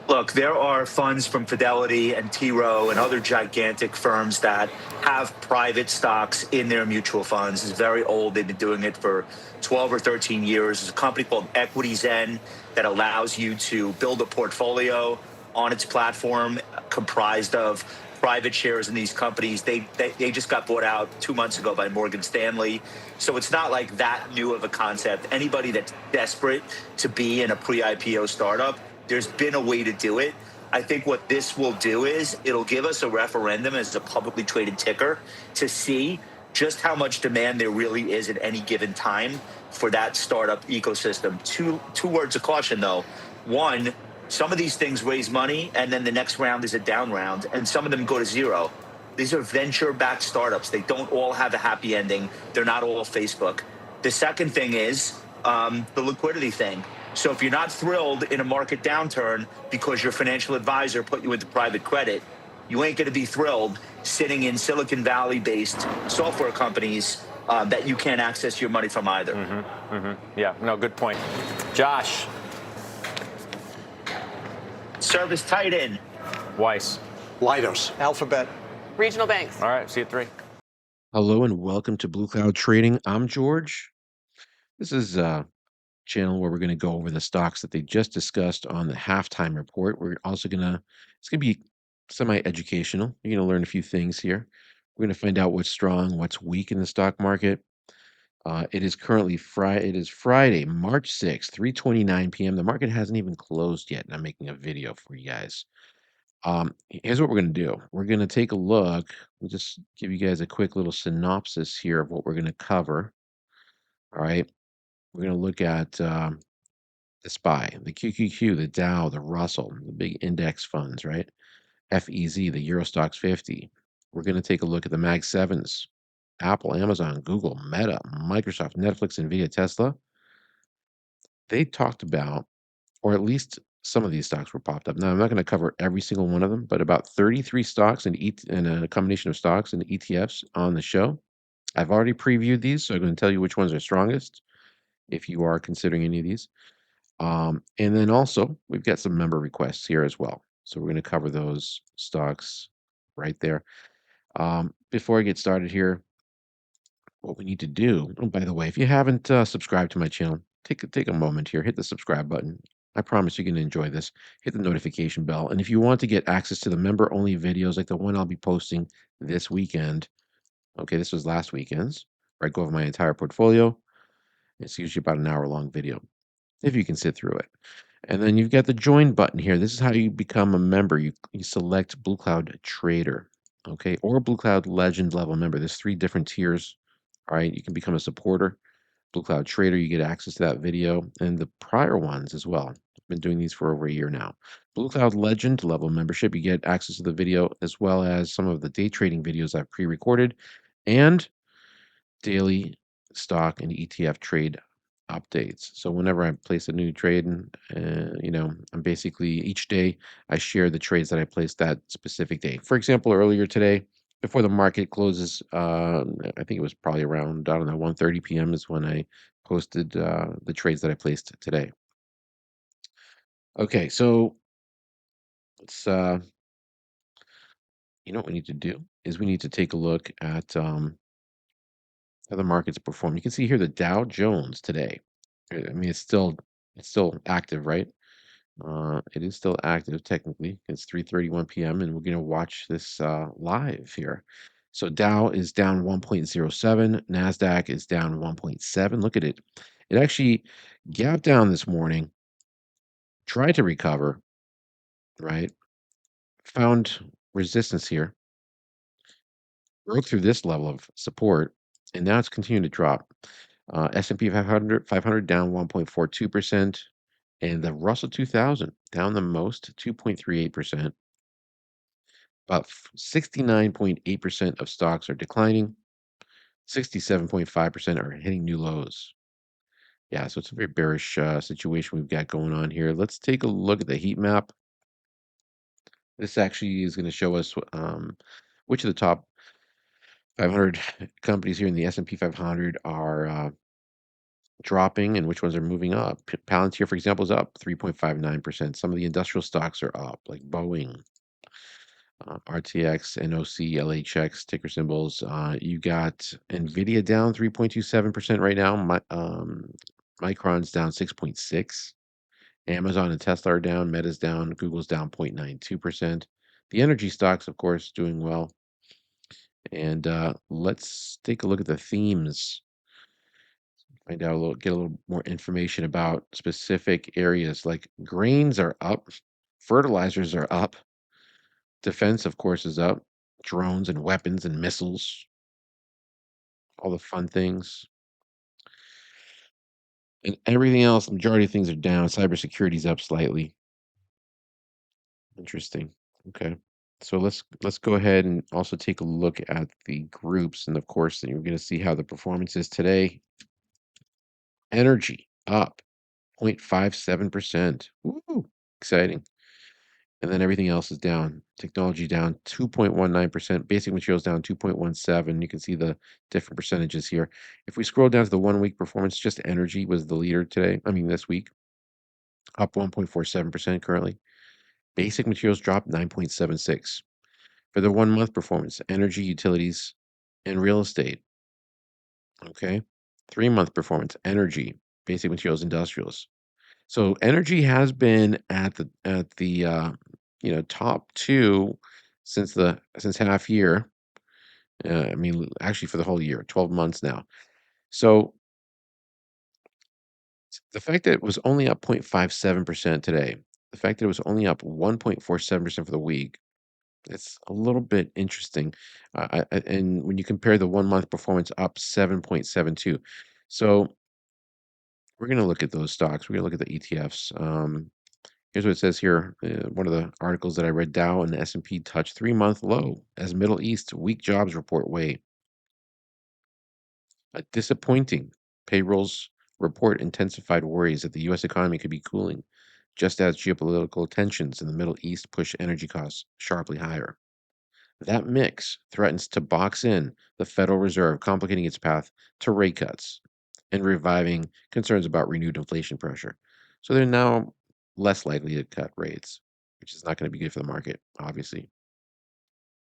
Look, there are funds from Fidelity and T. Rowe and other gigantic firms that have private stocks in their mutual funds. It's very old. They've been doing it for 12 or 13 years. There's a company called Equity Zen that allows you to build a portfolio on its platform comprised of private shares in these companies. They just got bought out 2 months ago by Morgan Stanley. So it's not like that new of a concept. Anybody that's desperate to be in a pre-IPO startup, there's been a way to do it. I think what this will do is it'll give us a referendum as a publicly traded ticker to see just how much demand there really is at any given time for that startup ecosystem. Two words of caution, though. One, some of these things raise money, and then the next round is a down round, and some of them go to zero. These are venture-backed startups. They don't all have a happy ending. They're not all Facebook. The second thing is the liquidity thing. So if you're not thrilled in a market downturn because your financial advisor put you into private credit, you ain't going to be thrilled sitting in Silicon Valley-based software companies that you can't access your money from either. Yeah, no, good point. Josh. Service Titan. Weiss. Leidos. Alphabet. Regional banks. All right, see you at 3. Hello and welcome to Blue Cloud Trading. I'm George. This is a channel where we're going to go over the stocks that they just discussed on the halftime report. It's going to be semi-educational. You're going to learn a few things here. We're going to find out what's strong, what's weak in the stock market. It is currently Friday. It is Friday, March 6th, 3:29 p.m. The market hasn't even closed yet, and I'm making a video for you guys. Here's what we're going to do. We're going to take a look. We'll just give you guys a quick little synopsis here of what we're going to cover. All right. We're going to look at the SPY, the QQQ, the Dow, the Russell, the big index funds, right? FEZ, the Eurostox 50. We're going to take a look at the Mag 7s, Apple, Amazon, Google, Meta, Microsoft, Netflix, NVIDIA, Tesla. They talked about, or at least some of these stocks were popped up. Now, I'm not going to cover every single one of them, but about 33 stocks and a combination of stocks and ETFs on the show. I've already previewed these, so I'm going to tell you which ones are strongest if you are considering any of these. And then also, we've got some member requests here as well. So we're going to cover those stocks right there. Before I get started here, what we need to do, oh, by the way, if you haven't subscribed to my channel, take a moment here, hit the subscribe button. I promise you're going to enjoy this. Hit the notification bell. And if you want to get access to the member-only videos like the one I'll be posting this weekend, okay, this was last weekend's, where I go over my entire portfolio. It's usually about an hour-long video, if you can sit through it. And then you've got the join button here. This is how you become a member. You select Blue Cloud Trader, okay, or Blue Cloud Legend level member. There's 3 different tiers. All right, you can become a supporter. Blue Cloud Trader, you get access to that video and the prior ones as well. I've been doing these for over a year now. Blue Cloud Legend level membership, you get access to the video as well as some of the day trading videos I've pre-recorded and daily stock and ETF trade updates. So whenever I place a new trade, I'm basically each day I share the trades that I placed that specific day. For example, earlier today, before the market closes, I think it was probably around, I don't know, 1:30 p.m. is when I posted the trades that I placed today. Okay, so let's, what we need to do is we need to take a look at how the markets perform. You can see here the Dow Jones today. I mean, it's still active, right? It is still active technically. It's 3:31 p.m. and we're going to watch this live here. So Dow is down 1.07. Nasdaq is down 1.7. Look at it. It actually gapped down this morning, tried to recover, right? Found resistance here, broke through this level of support, and now it's continuing to drop. S&P 500 down 1.42%, and the Russell 2000 down the most, 2.38%. About 69.8% of stocks are declining. 67.5% are hitting new lows. Yeah, so it's a very bearish situation we've got going on here. Let's take a look at the heat map. This actually is going to show us which of the top 500 companies here in the S&P 500 are dropping and which ones are moving up. Palantir, for example, is up 3.59%. Some of the industrial stocks are up, like Boeing, RTX, NOC, LHX, ticker symbols. You got NVIDIA down 3.27% right now. Micron's down 6.6. Amazon and Tesla are down. Meta's down. Google's down 0.92%. The energy stocks, of course, doing well. And let's take a look at the themes. Find out get a little more information about specific areas. Like grains are up, fertilizers are up, defense, of course, is up, drones and weapons and missiles, all the fun things. And everything else, the majority of things are down. Cybersecurity's up slightly. Interesting. Okay. So let's go ahead and also take a look at the groups. And of course, then you're going to see how the performance is today. Energy up 0.57%. Woo, exciting. and then everything else is down. Technology down 2.19%, basic materials down 2.17. You can see the different percentages here. If we scroll down to the 1 week performance, just energy was the leader today. I mean, this week, up 1.47% currently. Basic materials dropped 9.76. For the 1 month performance, energy, utilities, and real estate. Okay. 3 month performance, energy, basic materials, industrials. So energy has been at the top two since half year. I mean, actually for the whole year, 12 months now. So the fact that it was only up 0.57% today, the fact that it was only up 1.47% for the week, it's a little bit interesting. And when you compare the 1 month performance up 7.72. So we're going to look at those stocks. We're going to look at the ETFs. Here's what it says here. One of the articles that I read: Dow and the S&P touched 3 month low as Middle East weak jobs report weigh. A disappointing payrolls report intensified worries that the U.S. economy could be cooling, just as geopolitical tensions in the Middle East push energy costs sharply higher. That mix threatens to box in the Federal Reserve, complicating its path to rate cuts and reviving concerns about renewed inflation pressure. So they're now less likely to cut rates, which is not going to be good for the market, obviously.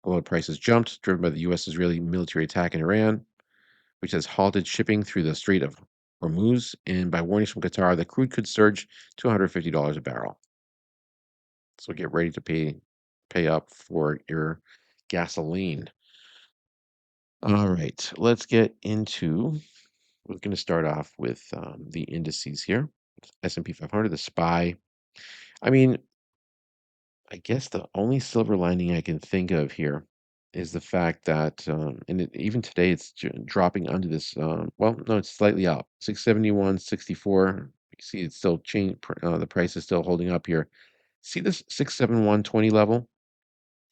Oil prices jumped, driven by the U.S. Israeli military attack in Iran, which has halted shipping through the Strait of Hormuz, and by warnings from Qatar that crude could surge to $150 a barrel. So get ready to pay up for your gasoline. All right, let's get into. We're going to start off with the indices here. S&P 500, the SPY. I mean, I guess the only silver lining I can think of here is the fact that, even today, it's dropping under this. Well, no, it's slightly up, 671.64. You see, it's still the price is still holding up here. See this 671.20 level?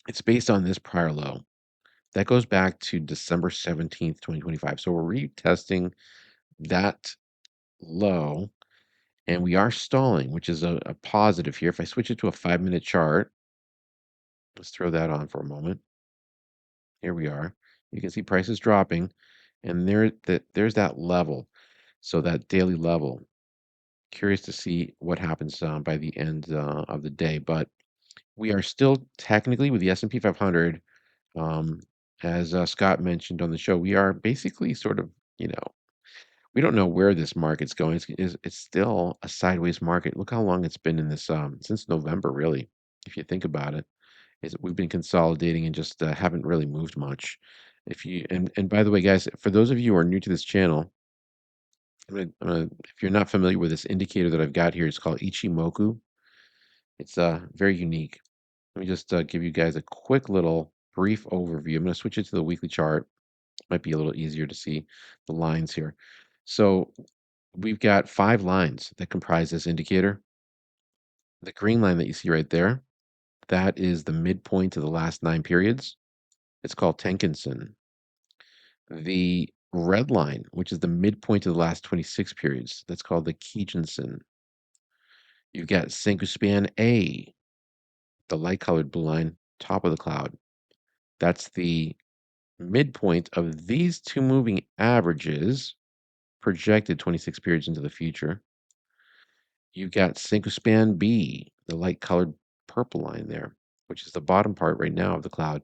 It's based on this prior low. That goes back to December 17th, 2025. So we're retesting that low, and we are stalling, which is a positive here. If I switch it to a 5-minute chart, let's throw that on for a moment. Here we are. You can see prices dropping, and there's that level. So that daily level. Curious to see what happens by the end of the day, but we are still technically with the S&P 500. Um, as Scott mentioned on the show, we are basically sort of, we don't know where this market's going. It's still a sideways market. Look how long it's been in this since November, really, if you think about it. We've been consolidating and just haven't really moved much. And by the way, guys, for those of you who are new to this channel, if you're not familiar with this indicator that I've got here, it's called Ichimoku. It's very unique. Let me just give you guys a quick little brief overview. I'm going to switch it to the weekly chart. Might be a little easier to see the lines here. So we've got 5 lines that comprise this indicator. The green line that you see right there, that is the midpoint of the last 9 periods. It's called Tenkan-sen. The red line, which is the midpoint of the last 26 periods, that's called the Kijun-sen. You've got Senkuspan A, the light colored blue line, top of the cloud. That's the midpoint of these two moving averages projected 26 periods into the future. You've got Synchospan B, the light colored purple line there, which is the bottom part right now of the cloud.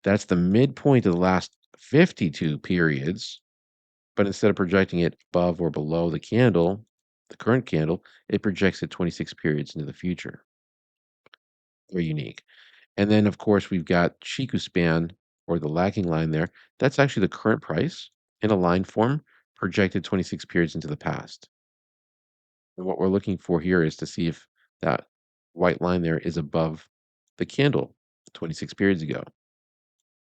That's the midpoint of the last 52 periods, but instead of projecting it above or below the candle, the current candle, it projects it 26 periods into the future. Very unique. And then, of course, we've got Chiku span, or the lagging line there. That's actually the current price in a line form projected 26 periods into the past. And what we're looking for here is to see if that white line there is above the candle 26 periods ago.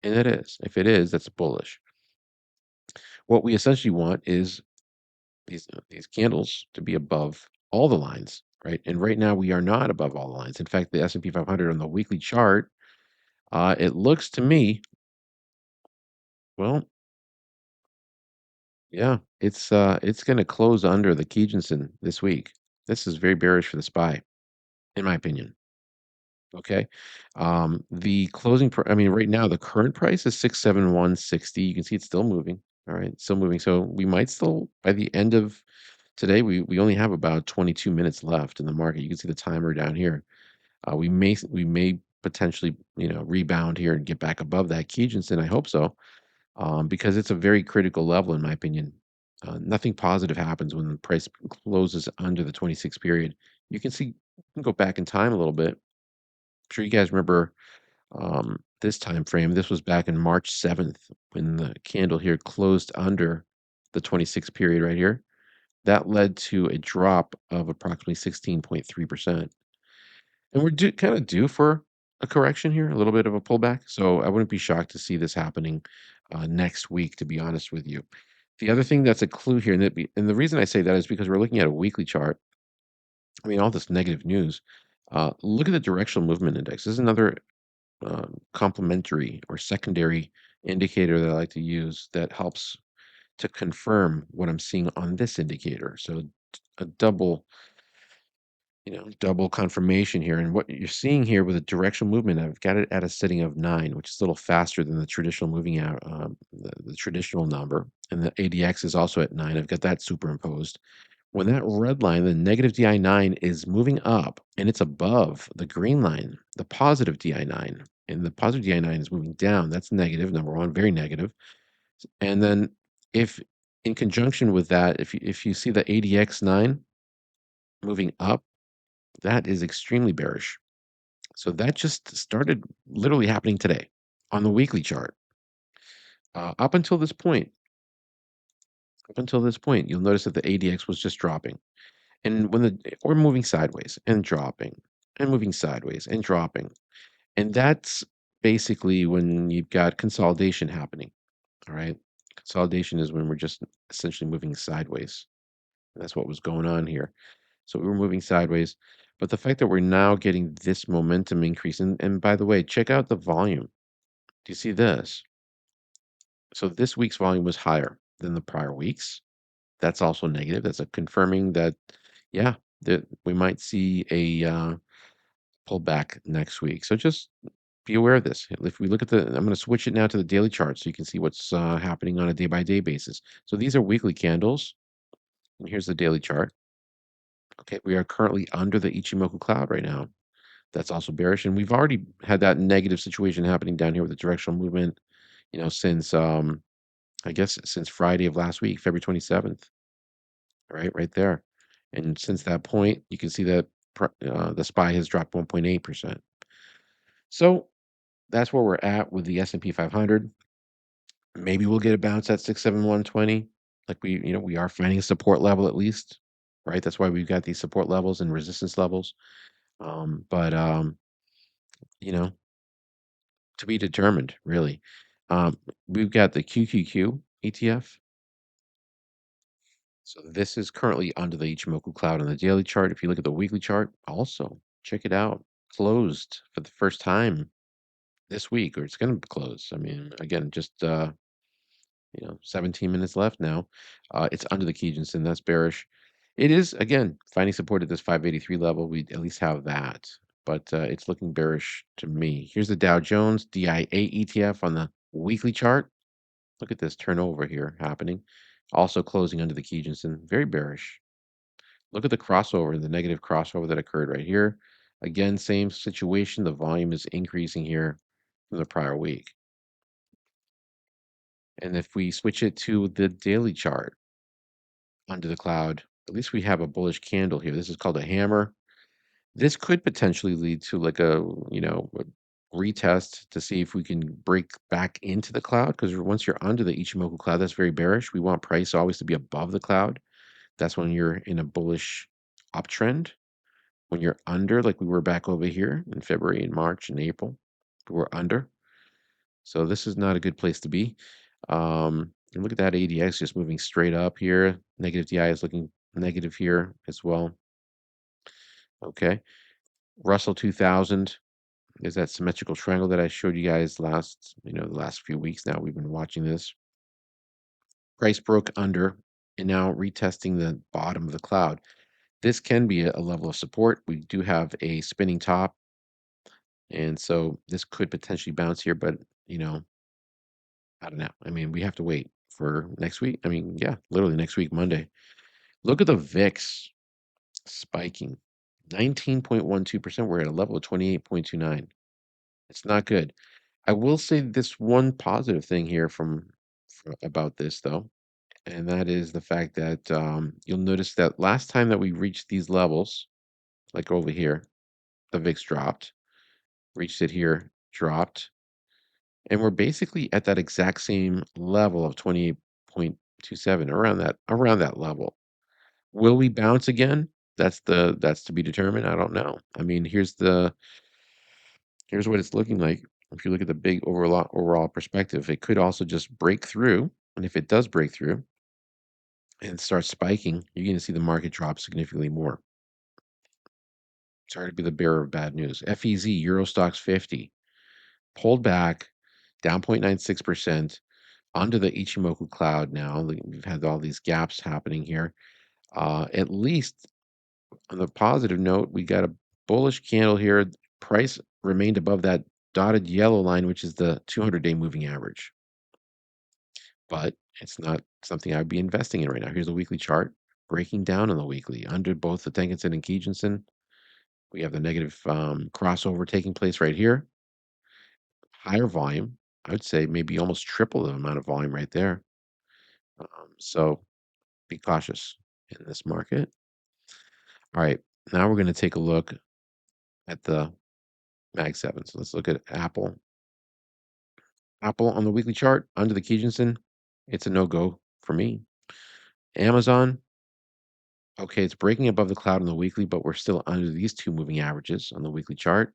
And it is. If it is, that's bullish. What we essentially want is these candles to be above all the lines, right? And right now we are not above all the lines. In fact, the S&P 500 on the weekly chart, it looks to me, well, yeah, it's going to close under the Kijun-sen this week. This is very bearish for the SPY, in my opinion. Okay. The closing, I mean, right now, the current price is 671.60. You can see it's still moving. All right. Still moving. So we might still, by the end of today, we only have about 22 minutes left in the market. You can see the timer down here. We may potentially, rebound here and get back above that Kijunsen. I hope so, because it's a very critical level, in my opinion. Nothing positive happens when the price closes under the 26 period. You can go back in time a little bit. I'm sure you guys remember this time frame. This was back in March 7th when the candle here closed under the 26 period right here. That led to a drop of approximately 16.3%. And we're kind of due for a correction here, a little bit of a pullback. So I wouldn't be shocked to see this happening next week, to be honest with you. The other thing that's a clue here, and the reason I say that is because we're looking at a weekly chart. I mean, all this negative news. Look at the directional movement index. This is another complementary or secondary indicator that I like to use that helps to confirm what I'm seeing on this indicator. So a double confirmation here. And what you're seeing here with a directional movement, I've got it at a setting of 9, which is a little faster than the traditional moving out, the traditional number. And the ADX is also at 9. I've got that superimposed. When that red line, the negative DI9, is moving up and it's above the green line, the positive DI9, and the positive DI9 is moving down, that's negative, number one, very negative. And then if in conjunction with that, if you see the ADX9 moving up, that is extremely bearish. So that just started literally happening today on the weekly chart. Up until this point, you'll notice that the ADX was just dropping. And or moving sideways and dropping and moving sideways and dropping. And that's basically when you've got consolidation happening. All right. Consolidation is when we're just essentially moving sideways. That's what was going on here. So we were moving sideways. But the fact that we're now getting this momentum increase, and by the way, check out the volume. Do you see this? So this week's volume was higher than the prior weeks. That's also negative. That's a confirming that, yeah, that we might see a pullback next week. So just be aware of this. If we look at I'm going to switch it now to the daily chart so you can see what's happening on a day by day basis. So these are weekly candles, and here's the daily chart. Okay, we are currently under the Ichimoku cloud right now. That's also bearish, and we've already had that negative situation happening down here with the directional movement, since I guess since Friday of last week, February 27th. Right there. And since that point, you can see that the SPY has dropped 1.8%. So that's where we're at with the S&P 500. Maybe we'll get a bounce at 67120. Like we are finding a support level at least, right? That's why we've got these support levels and resistance levels. But you know, to be determined, really. We've got the QQQ ETF. So this is currently under the Ichimoku cloud on the daily chart. If you look at the weekly chart, also check it out. Closed for the first time this week, or it's going to close. I mean, again, just 17 minutes left now. It's under the Kijunsen. That's bearish. It is again finding support at this 583 level. We at least have that, but it's looking bearish to me. Here's the Dow Jones DIA ETF on the weekly chart. Look at this turnover here happening. Also closing under the Kijunsen. Very bearish. Look at the crossover, the negative crossover that occurred right here. Again, same situation. The volume is increasing here from the prior week. And if we switch it to the daily chart under the cloud, at least we have a bullish candle here. This is called a hammer. This could potentially lead to like a retest to see if we can break back into the cloud, because once you're under the Ichimoku cloud, that's very bearish. We want price always to be above the cloud. That's when you're in a bullish uptrend. When you're under, like we were back over here in February and March and April, we're under. So this is not a good place to be. And look at that ADX just moving straight up here. Negative DI is looking negative here as well. Okay. Russell 2000 is that symmetrical triangle that I showed you guys the last few weeks now. We've been watching this. Price broke under and now retesting the bottom of the cloud. This can be a level of support. We do have a spinning top And so this could potentially bounce here, but I don't know. I mean, we have to wait for next week. I mean, yeah, literally next week, Monday. Look at the VIX spiking 19.12%. We're at a level of 28.29. It's not good. I will say this one positive thing here about this, though, and that is the fact that you'll notice that last time that we reached these levels, like over here, the VIX dropped, reached it here, dropped, and we're basically at that exact same level of 28.27, around that level. Will we bounce again? That's to be determined. I don't know. I mean, here's what it's looking like. If you look at the big overall perspective, it could also just break through. And if it does break through and start spiking, you're going to see the market drop significantly more. Sorry to be the bearer of bad news. FEZ, Euro Stocks 50, pulled back down 0.96% onto the Ichimoku cloud now. We've had all these gaps happening here. At least on the positive note, we got a bullish candle here. Price remained above that dotted yellow line, which is the 200-day moving average. But it's not something I'd be investing in right now. Here's a weekly chart breaking down on the weekly under both the Tenkan-sen and Kijun-sen. We have the negative crossover taking place right here. Higher volume. I would say maybe almost triple the amount of volume right there. So be cautious in this market. All right, now we're going to take a look at the Mag 7. So let's look at Apple. Apple on the weekly chart under the Kijun-sen, it's a no-go for me. Amazon, okay, it's breaking above the cloud on the weekly, but we're still under these two moving averages on the weekly chart.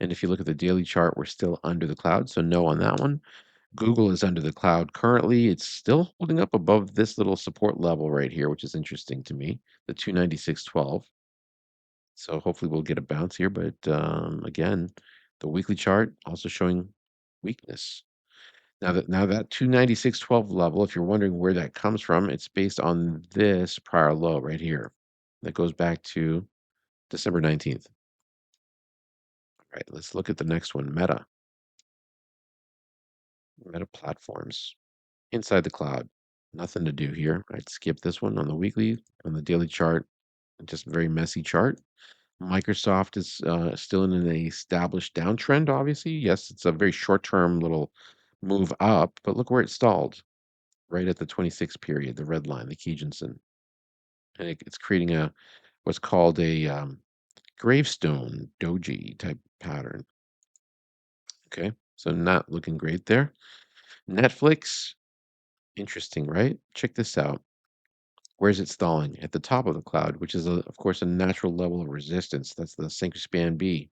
And if you look at the daily chart, we're still under the cloud, so no on that one. Google is under the cloud currently. It's still holding up above this little support level right here, which is interesting to me, the 296.12. So hopefully we'll get a bounce here, but again, the weekly chart also showing weakness. Now that 296.12 level, if you're wondering where that comes from, it's based on this prior low right here. That goes back to December 19th. All right, let's look at the next one, Meta. Meta platforms inside the cloud. Nothing to do here. I'd skip this one on the weekly. On the daily chart, just a very messy chart. Microsoft is still in an established downtrend, obviously. Yes, it's a very short-term little move up, but look where it stalled. Right at the 26 period, the red line, the Kijun-sen. And it's creating what's called a gravestone doji type pattern. Okay, so not looking great there. Netflix, interesting, right? Check this out. Where's it stalling? At the top of the cloud, which is, of course, a natural level of resistance. That's the Span B.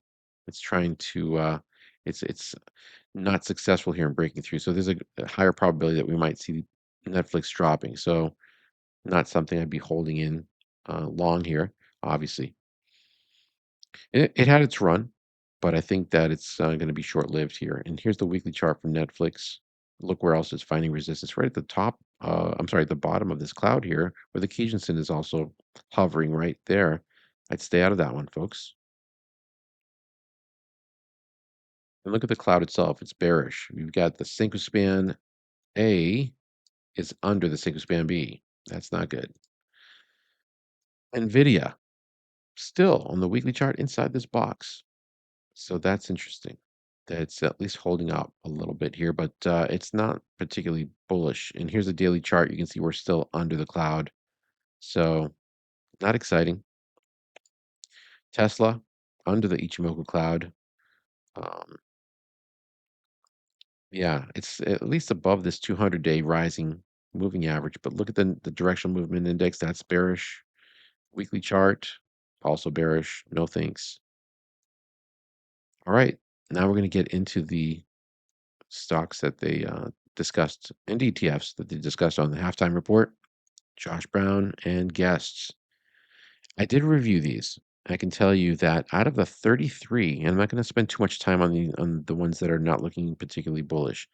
It's trying to, it's not successful here in breaking through. So there's a higher probability that we might see Netflix dropping. So not something I'd be holding in long here, obviously. It had its run, but I think that it's going to be short-lived here. And here's the weekly chart from Netflix. Look where else it's finding resistance right at the top. I'm sorry, the bottom of this cloud here, where the Kijun-sen is also hovering right there. I'd stay out of that one, folks. And look at the cloud itself. It's bearish. You've got the Span A is under the Span B. That's not good. NVIDIA, still on the weekly chart inside this box. So that's interesting. That's at least holding up a little bit here, but it's not particularly bullish. And here's the daily chart. You can see we're still under the cloud. So not exciting. Tesla under the Ichimoku cloud. Um, yeah, it's at least above this 200-day rising moving average. But look at the directional movement index. That's bearish. Weekly chart, also bearish. No thanks. All right, now we're going to get into the stocks that they discussed and ETFs that they discussed on the halftime report. Josh Brown and guests. I did review these. I can tell you that out of the 33, and I'm not going to spend too much time on the ones that are not looking particularly bullish.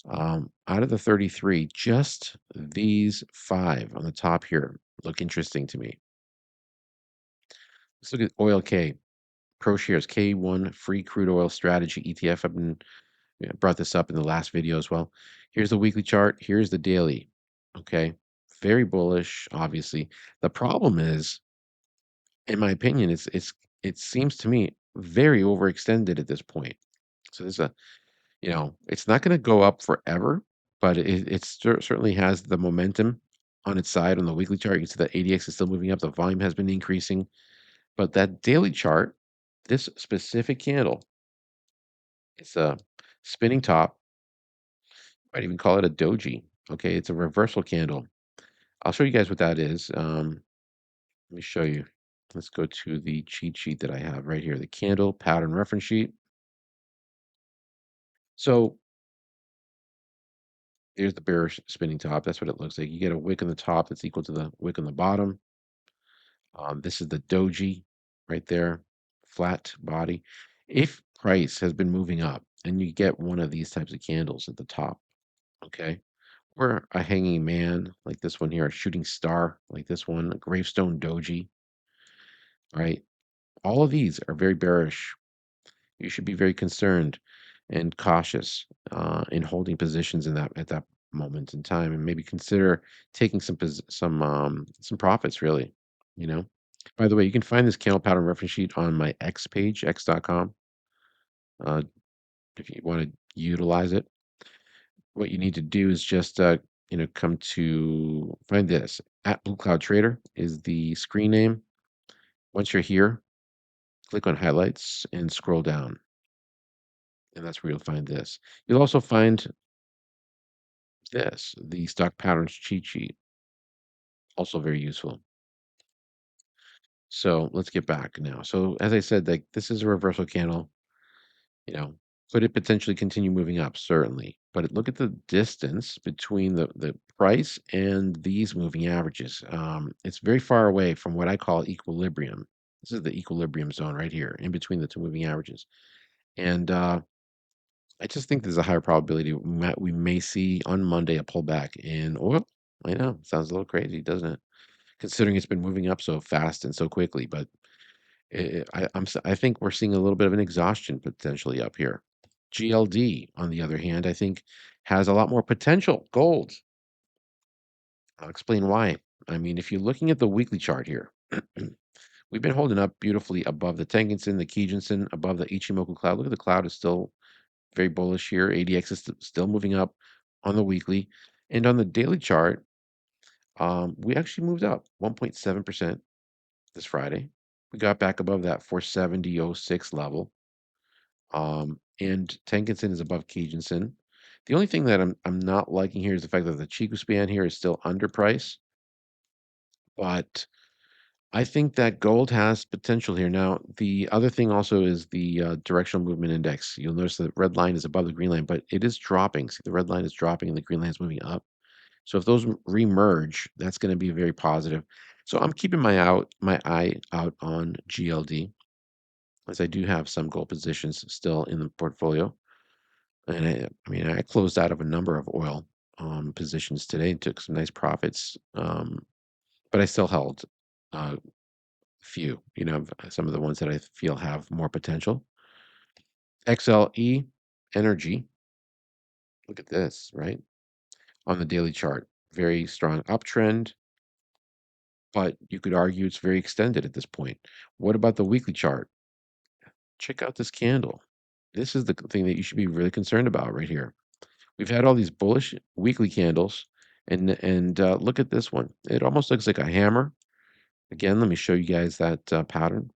Out of the 33, just these 5 on the top here look interesting to me. Let's look at Oil K. ProShares K1 free crude oil strategy ETF. I've been brought this up in the last video as well. Here's the weekly chart. Here's the daily. Okay, very bullish. Obviously, the problem is, in my opinion, it seems to me very overextended at this point. So there's a it's not going to go up forever, but certainly has the momentum on its side on the weekly chart. You can see that ADX is still moving up. The volume has been increasing, but that daily chart, this specific candle, it's a spinning top. Might even call it a doji. Okay, it's a reversal candle. I'll show you guys what that is. Let me show you. Let's go to the cheat sheet that I have right here, the candle pattern reference sheet. So here's the bearish spinning top. That's what it looks like. You get a wick on the top that's equal to the wick on the bottom. This is the doji right there, flat body. If price has been moving up and you get one of these types of candles at the top, okay, or a hanging man like this one here, a shooting star like this one, a gravestone doji, right? All of these are very bearish. You should be very concerned and cautious in holding positions in that at that moment in time, and maybe consider taking some profits. Really, you know. By the way, you can find this candle pattern reference sheet on my X page, x.com. Uh, if you want to utilize it, what you need to do is just come to find this at Blue Cloud Trader is the screen name. Once you're here, click on highlights and scroll down, and that's where you'll find this. You'll also find this, the stock patterns cheat sheet, also very useful. So let's get back now. So as I said, like this is a reversal candle. You know, could it potentially continue moving up? Certainly. But look at the distance between the price and these moving averages. It's very far away from what I call equilibrium. This is the equilibrium zone right here, in between the two moving averages. And I just think there's a higher probability we may see on Monday a pullback in oil. I know, sounds a little crazy, doesn't it? Considering it's been moving up so fast and so quickly, but I think we're seeing a little bit of an exhaustion potentially up here. GLD, on the other hand, I think has a lot more potential. Gold. I'll explain why. I mean, if you're looking at the weekly chart here, we've been holding up beautifully above the Tenkan-sen, the Kijun-sen, above the Ichimoku cloud. Look at the cloud is still very bullish here. ADX is still moving up on the weekly. And on the daily chart, we actually moved up 1.7% this Friday. We got back above that 470.06 level. And Tenkan-sen is above Kijun-sen. The only thing that I'm not liking here is the fact that the Chiku span here is still underpriced. But I think that gold has potential here. Now, the other thing also is the directional movement index. You'll notice the red line is above the green line, but it is dropping. See, the red line is dropping and the green line is moving up. So if those remerge, that's going to be very positive. So I'm keeping my eye out on GLD, as I do have some gold positions still in the portfolio. And I mean, I closed out of a number of oil positions today and took some nice profits. But I still held a few, some of the ones that I feel have more potential. XLE Energy. Look at this, right? On the daily chart, very strong uptrend, but you could argue it's very extended at this point. What about the weekly chart? Check out this candle. This is the thing that you should be really concerned about right here. We've had all these bullish weekly candles, and look at this one. It almost looks like a hammer. Again, let me show you guys that pattern.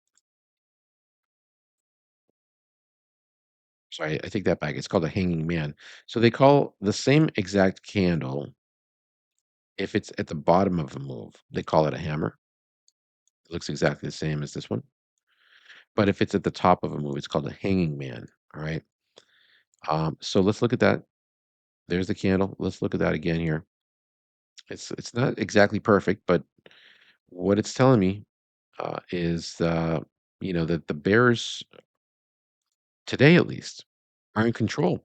Sorry, I take that back. It's called a hanging man. So they call the same exact candle, if it's at the bottom of a move, they call it a hammer. It looks exactly the same as this one. But if it's at the top of a move, it's called a hanging man. All right. So let's look at that. There's the candle. Let's look at that again here. It's not exactly perfect, but what it's telling me is that the bears today at least are in control.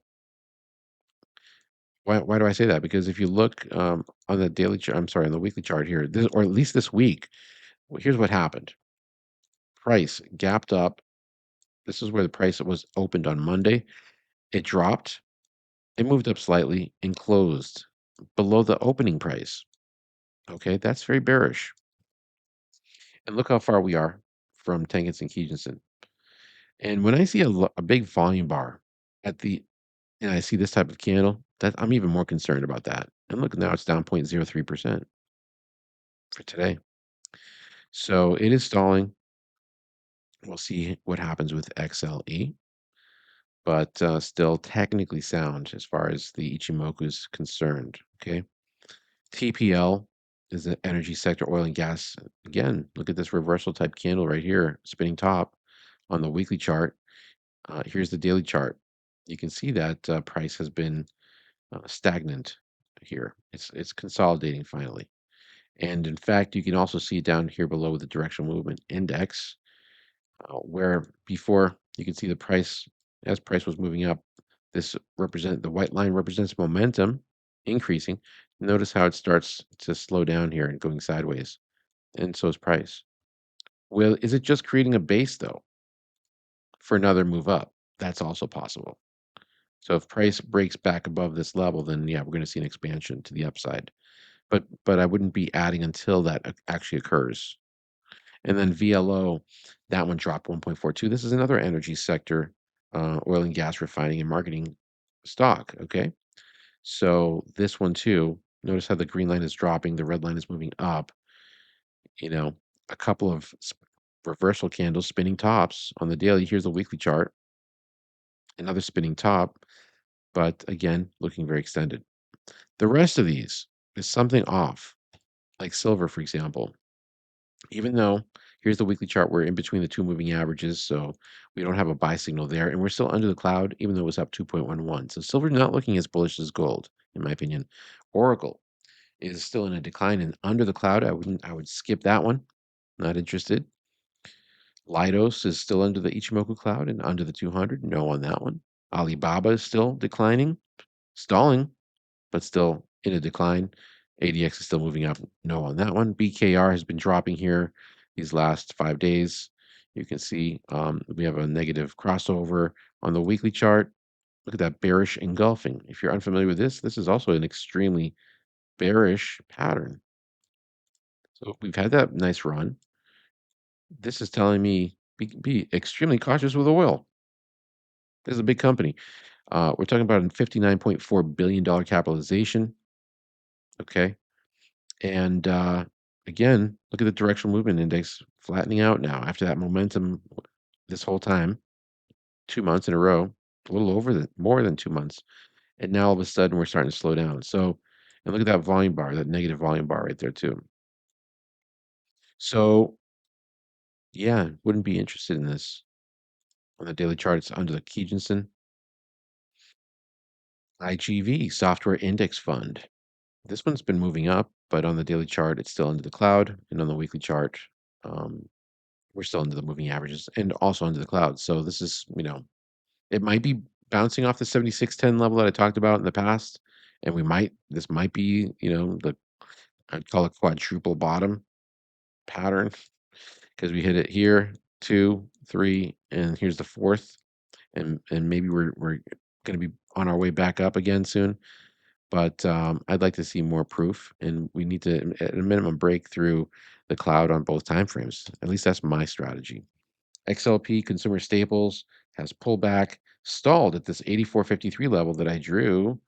Why do I say that? Because if you look on the daily chart, I'm sorry, on the weekly chart here, or at least this week, here's what happened. Price gapped up This is where the price was opened on Monday. It dropped, it moved up slightly and closed below the opening price. Okay, that's very bearish. And look how far we are from Tengen and Kijinsen. And when I see a big volume bar at the and I see this type of candle, that I'm even more concerned about that. And look, now it's down 0.03% for today. So it is stalling. We'll see what happens with XLE, but still technically sound as far as the Ichimoku is concerned. Okay. TPL is the energy sector, oil and gas. Again, look at this reversal type candle right here, spinning top on the weekly chart. Here's the daily chart. You can see that price has been stagnant here. It's consolidating finally. And in fact, you can also see it down here below with the directional movement index, where before you can see the price, as price was moving up, the white line represents momentum increasing. Notice how it starts to slow down here and going sideways. And so is price. Well, is it just creating a base though for another move up? That's also possible. So if price breaks back above this level, then yeah, we're going to see an expansion to the upside. But I wouldn't be adding until that actually occurs. And then VLO, that one dropped 1.42. This is another energy sector, oil and gas refining and marketing stock. Okay. So this one too, notice how the green line is dropping, the red line is moving up. You know, a couple of reversal candles spinning tops on the daily. Here's the weekly chart, another spinning top, but again, looking very extended. The rest of these is something off, like silver, for example. Even though here's the weekly chart, we're in between the two moving averages, so we don't have a buy signal there, and we're still under the cloud, even though it was up 2.11. So silver not looking as bullish as gold, in my opinion. Oracle is still in a decline and under the cloud. I would skip that one. Not interested. Leidos is still under the Ichimoku cloud and under the 200. No on that one. Alibaba is still declining, stalling, but still in a decline. ADX is still moving up. No on that one. BKR has been dropping here these last 5 days. You can see we have a negative crossover on the weekly chart. Look at that bearish engulfing. If you're unfamiliar with this is also an extremely bearish pattern. So we've had that nice run. This is telling me be extremely cautious with oil. This is a big company. We're talking about a $59.4 billion capitalization. Okay. And again, look at the directional movement index flattening out now after that momentum this whole time, 2 months in a row, a little more than 2 months. And now all of a sudden we're starting to slow down. So, and look at that volume bar, that negative volume bar right there too. So, yeah, wouldn't be interested in this. On the daily chart, it's under the Kijinsen. IGV, Software Index Fund. This one's been moving up, but on the daily chart, it's still under the cloud. And on the weekly chart, um, we're still under the moving averages and also under the cloud. So this is, it might be bouncing off the 7610 level that I talked about in the past. And this might be, I'd call it quadruple bottom pattern because we hit it here, 2, 3, and here's the fourth. And maybe we're going to be on our way back up again soon. But I'd like to see more proof, and we need to, at a minimum, break through the cloud on both timeframes. At least that's my strategy. XLP Consumer Staples has pulled back, stalled at this 84.53 level that I drew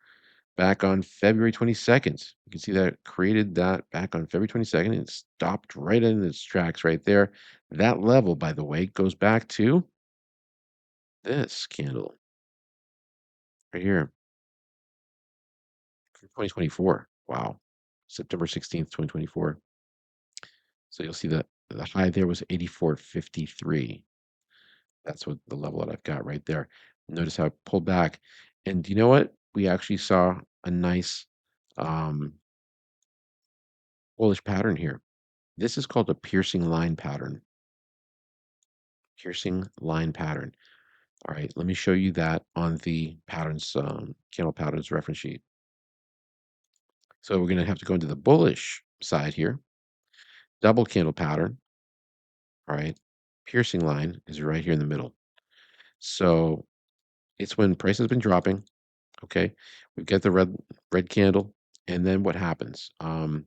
back on February 22nd. You can see that it created that back on February 22nd, and it stopped right in its tracks right there. That level, by the way, goes back to this candle right here. 2024. Wow. September 16th, 2024. So you'll see that the high there was 84.53. That's what the level that I've got right there. Notice how it pulled back. And you know what? We actually saw a nice bullish pattern here. This is called a piercing line pattern. Piercing line pattern. All right, let me show you that on the patterns, candle patterns reference sheet. So we're going to have to go into the bullish side here. Double candle pattern. All right. Piercing line is right here in the middle. So it's when price has been dropping. Okay, we've got the red candle, and then what happens? Price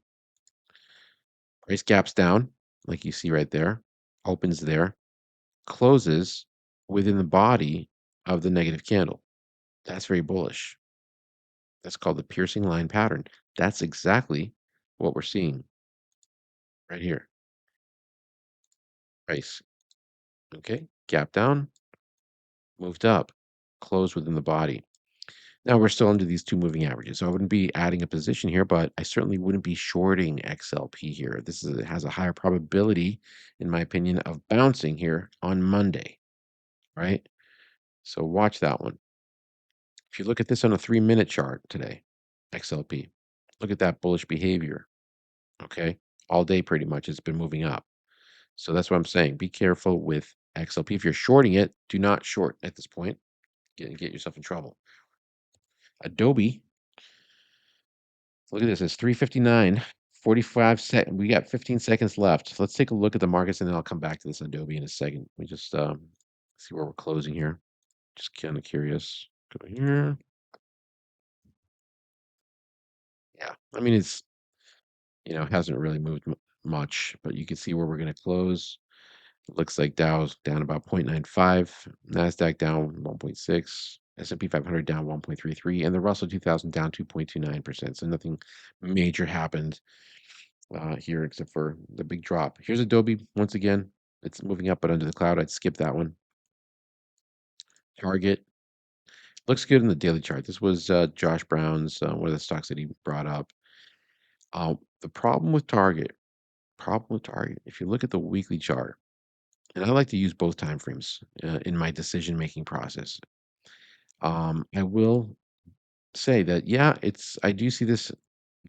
gaps down, like you see right there, opens there, closes within the body of the negative candle. That's very bullish. That's called the piercing line pattern. That's exactly what we're seeing right here. Price, okay, gap down, moved up, closed within the body. Now we're still under these two moving averages, so I wouldn't be adding a position here, but I certainly wouldn't be shorting XLP here. It has a higher probability, in my opinion, of bouncing here on Monday, right? So watch that one. If you look at this on a 3-minute chart today, XLP, look at that bullish behavior, okay? All day pretty much it's been moving up. So that's what I'm saying. Be careful with XLP. If you're shorting it, do not short at this point. Get yourself in trouble. Adobe, look at this. It's 3:59, 45 seconds. We got 15 seconds left. Let's take a look at the markets, and then I'll come back to this Adobe in a second. Let me just see where we're closing here. Just kind of curious. Go here. Yeah, I mean it's hasn't really moved much, but you can see where we're going to close. It looks like Dow's down about 0.95, Nasdaq down 1.6, S&P 500 down 1.33, and the Russell 2000 down 2.29%. So nothing major happened here except for the big drop. Here's Adobe once again. It's moving up, but under the cloud. I'd skip that one. Target looks good in the daily chart. This was Josh Brown's one of the stocks that he brought up. The problem with Target, if you look at the weekly chart, and I like to use both time frames in my decision making process. I will say that I do see this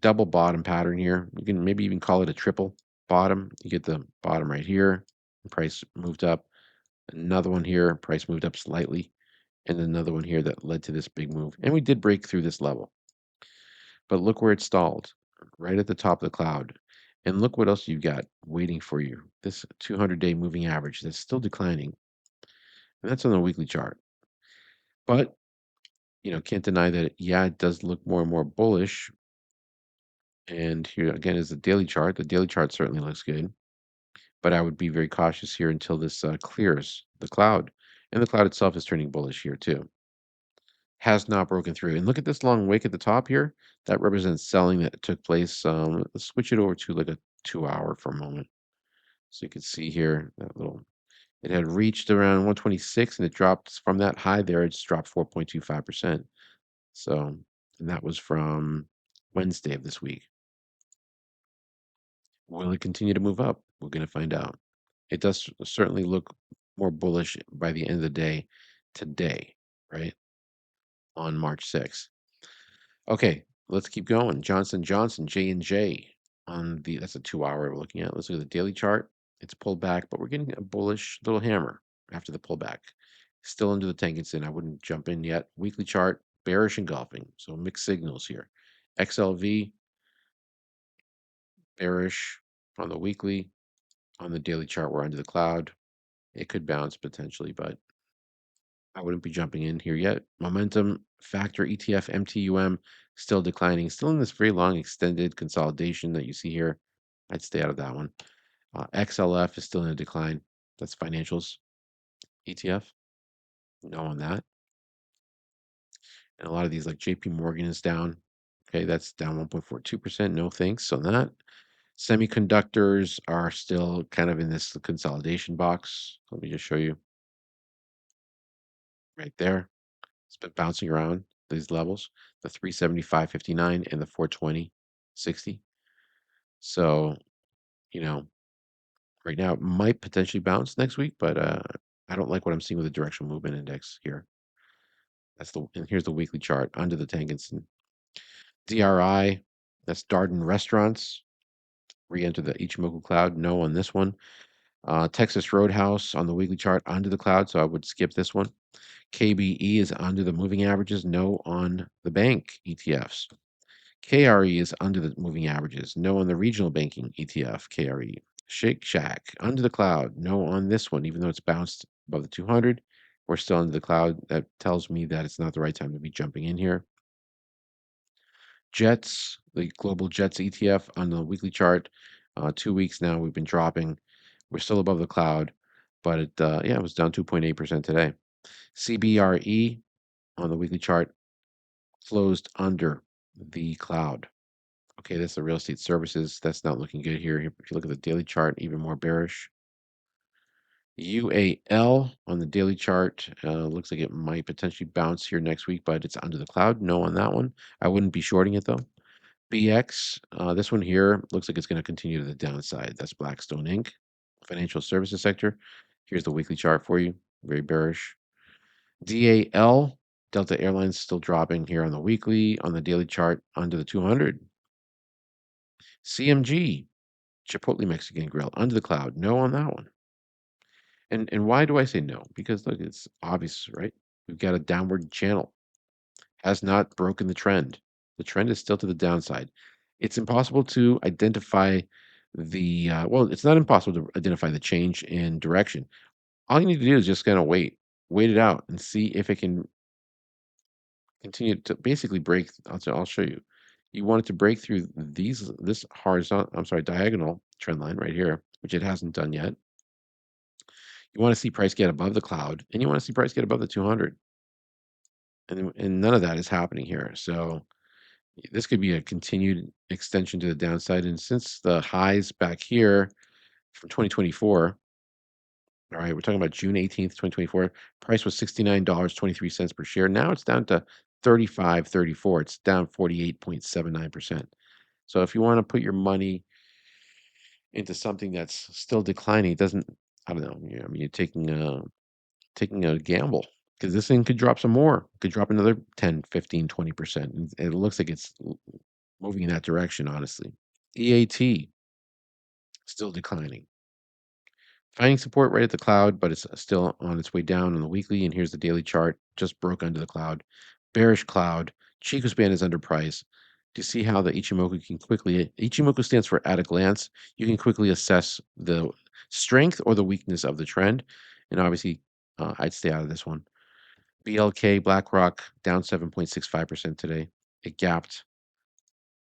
double bottom pattern here. You can maybe even call it a triple bottom. You get the bottom right here, price moved up. Another one here, price moved up slightly, and another one here that led to this big move. And we did break through this level. But look where it stalled, right at the top of the cloud. And look what else you've got waiting for you. This 200-day moving average that's still declining. And that's on the weekly chart. But, can't deny that, it does look more and more bullish. And here again is the daily chart. The daily chart certainly looks good. But I would be very cautious here until this clears the cloud. And the cloud itself is turning bullish here too. Has not broken through. And look at this long wick at the top here. That represents selling that took place. Let's switch it over to like a 2-hour for a moment. So you can see here it had reached around 126 and it dropped from that high there. It's dropped 4.25%. So, and that was from Wednesday of this week. Will it continue to move up? We're going to find out. It does certainly look more bullish by the end of the day today, right? On March 6th. Okay, let's keep going. Johnson Johnson, J&J that's a 2-hour we're looking at. Let's look at the daily chart. It's pulled back, but we're getting a bullish little hammer after the pullback. Still under the Tenkan-sen. I wouldn't jump in yet. Weekly chart, bearish engulfing. So mixed signals here. XLV, bearish on the weekly. On the daily chart, we're under the cloud. It could bounce potentially, but I wouldn't be jumping in here yet. Momentum factor ETF MTUM still declining, still in this very long extended consolidation that you see here. I'd stay out of that one. XLF is still in a decline. That's financials ETF. No on that. And a lot of these, like JP Morgan, is down. Okay, that's down 1.42%. No thanks on that. Semiconductors are still kind of in this consolidation box. Let me just show you right there. It's been bouncing around these levels, the 375.59 and the 420.60. So, right now it might potentially bounce next week, but I don't like what I'm seeing with the directional movement index here. And here's the weekly chart under the Tenkan-sen. DRI, that's Darden Restaurants. Re-enter the Ichimoku cloud. No on this one. Texas Roadhouse on the weekly chart under the cloud, so I would skip this one. KBE is under the moving averages. No on the bank ETFs. KRE is under the moving averages. No on the regional banking ETF, KRE. Shake Shack under the cloud. No on this one, even though it's bounced above the 200. We're still under the cloud. That tells me that it's not the right time to be jumping in here. Jets, the global Jets ETF on the weekly chart, 2 weeks now we've been dropping. We're still above the cloud, but it was down 2.8% today. CBRE on the weekly chart closed under the cloud. Okay, that's the real estate services. That's not looking good here. If you look at the daily chart, even more bearish. UAL on the daily chart looks like it might potentially bounce here next week, but it's under the cloud. No on that one. I wouldn't be shorting it though. BX, this one here looks like it's going to continue to the downside. That's Blackstone Inc., financial services sector. Here's the weekly chart for you. Very bearish. DAL, Delta Airlines, still dropping here on the weekly. On the daily chart, under the 200. CMG, Chipotle Mexican Grill, under the cloud. No on that one. And why do I say no? Because look, it's obvious, right? We've got a downward channel. Has not broken the trend. The trend is still to the downside. It's impossible to identify it's not impossible to identify the change in direction. All you need to do is just kind of wait it out and see if it can continue to basically break. I'll show you. You want it to break through this diagonal trend line right here, which it hasn't done yet. You want to see price get above the cloud, and you want to see price get above the 200. And none of that is happening here. So this could be a continued extension to the downside. And since the highs back here from 2024, all right, we're talking about June 18th, 2024, price was $69.23 per share. Now it's down to 35.34. It's down 48.79%. So if you want to put your money into something that's still declining, it doesn't, I don't know, you're taking a gamble because this thing could drop some more, could drop another 10, 15, 20%. And it looks like it's moving in that direction, honestly. EAT still declining. Finding support right at the cloud, but it's still on its way down on the weekly. And here's the daily chart, just broke under the cloud. Bearish cloud. Chico span is underpriced. To see how the Ichimoku stands for at a glance. You can quickly assess the strength or the weakness of the trend. And obviously, I'd stay out of this one. BLK, BlackRock, down 7.65% today. It gapped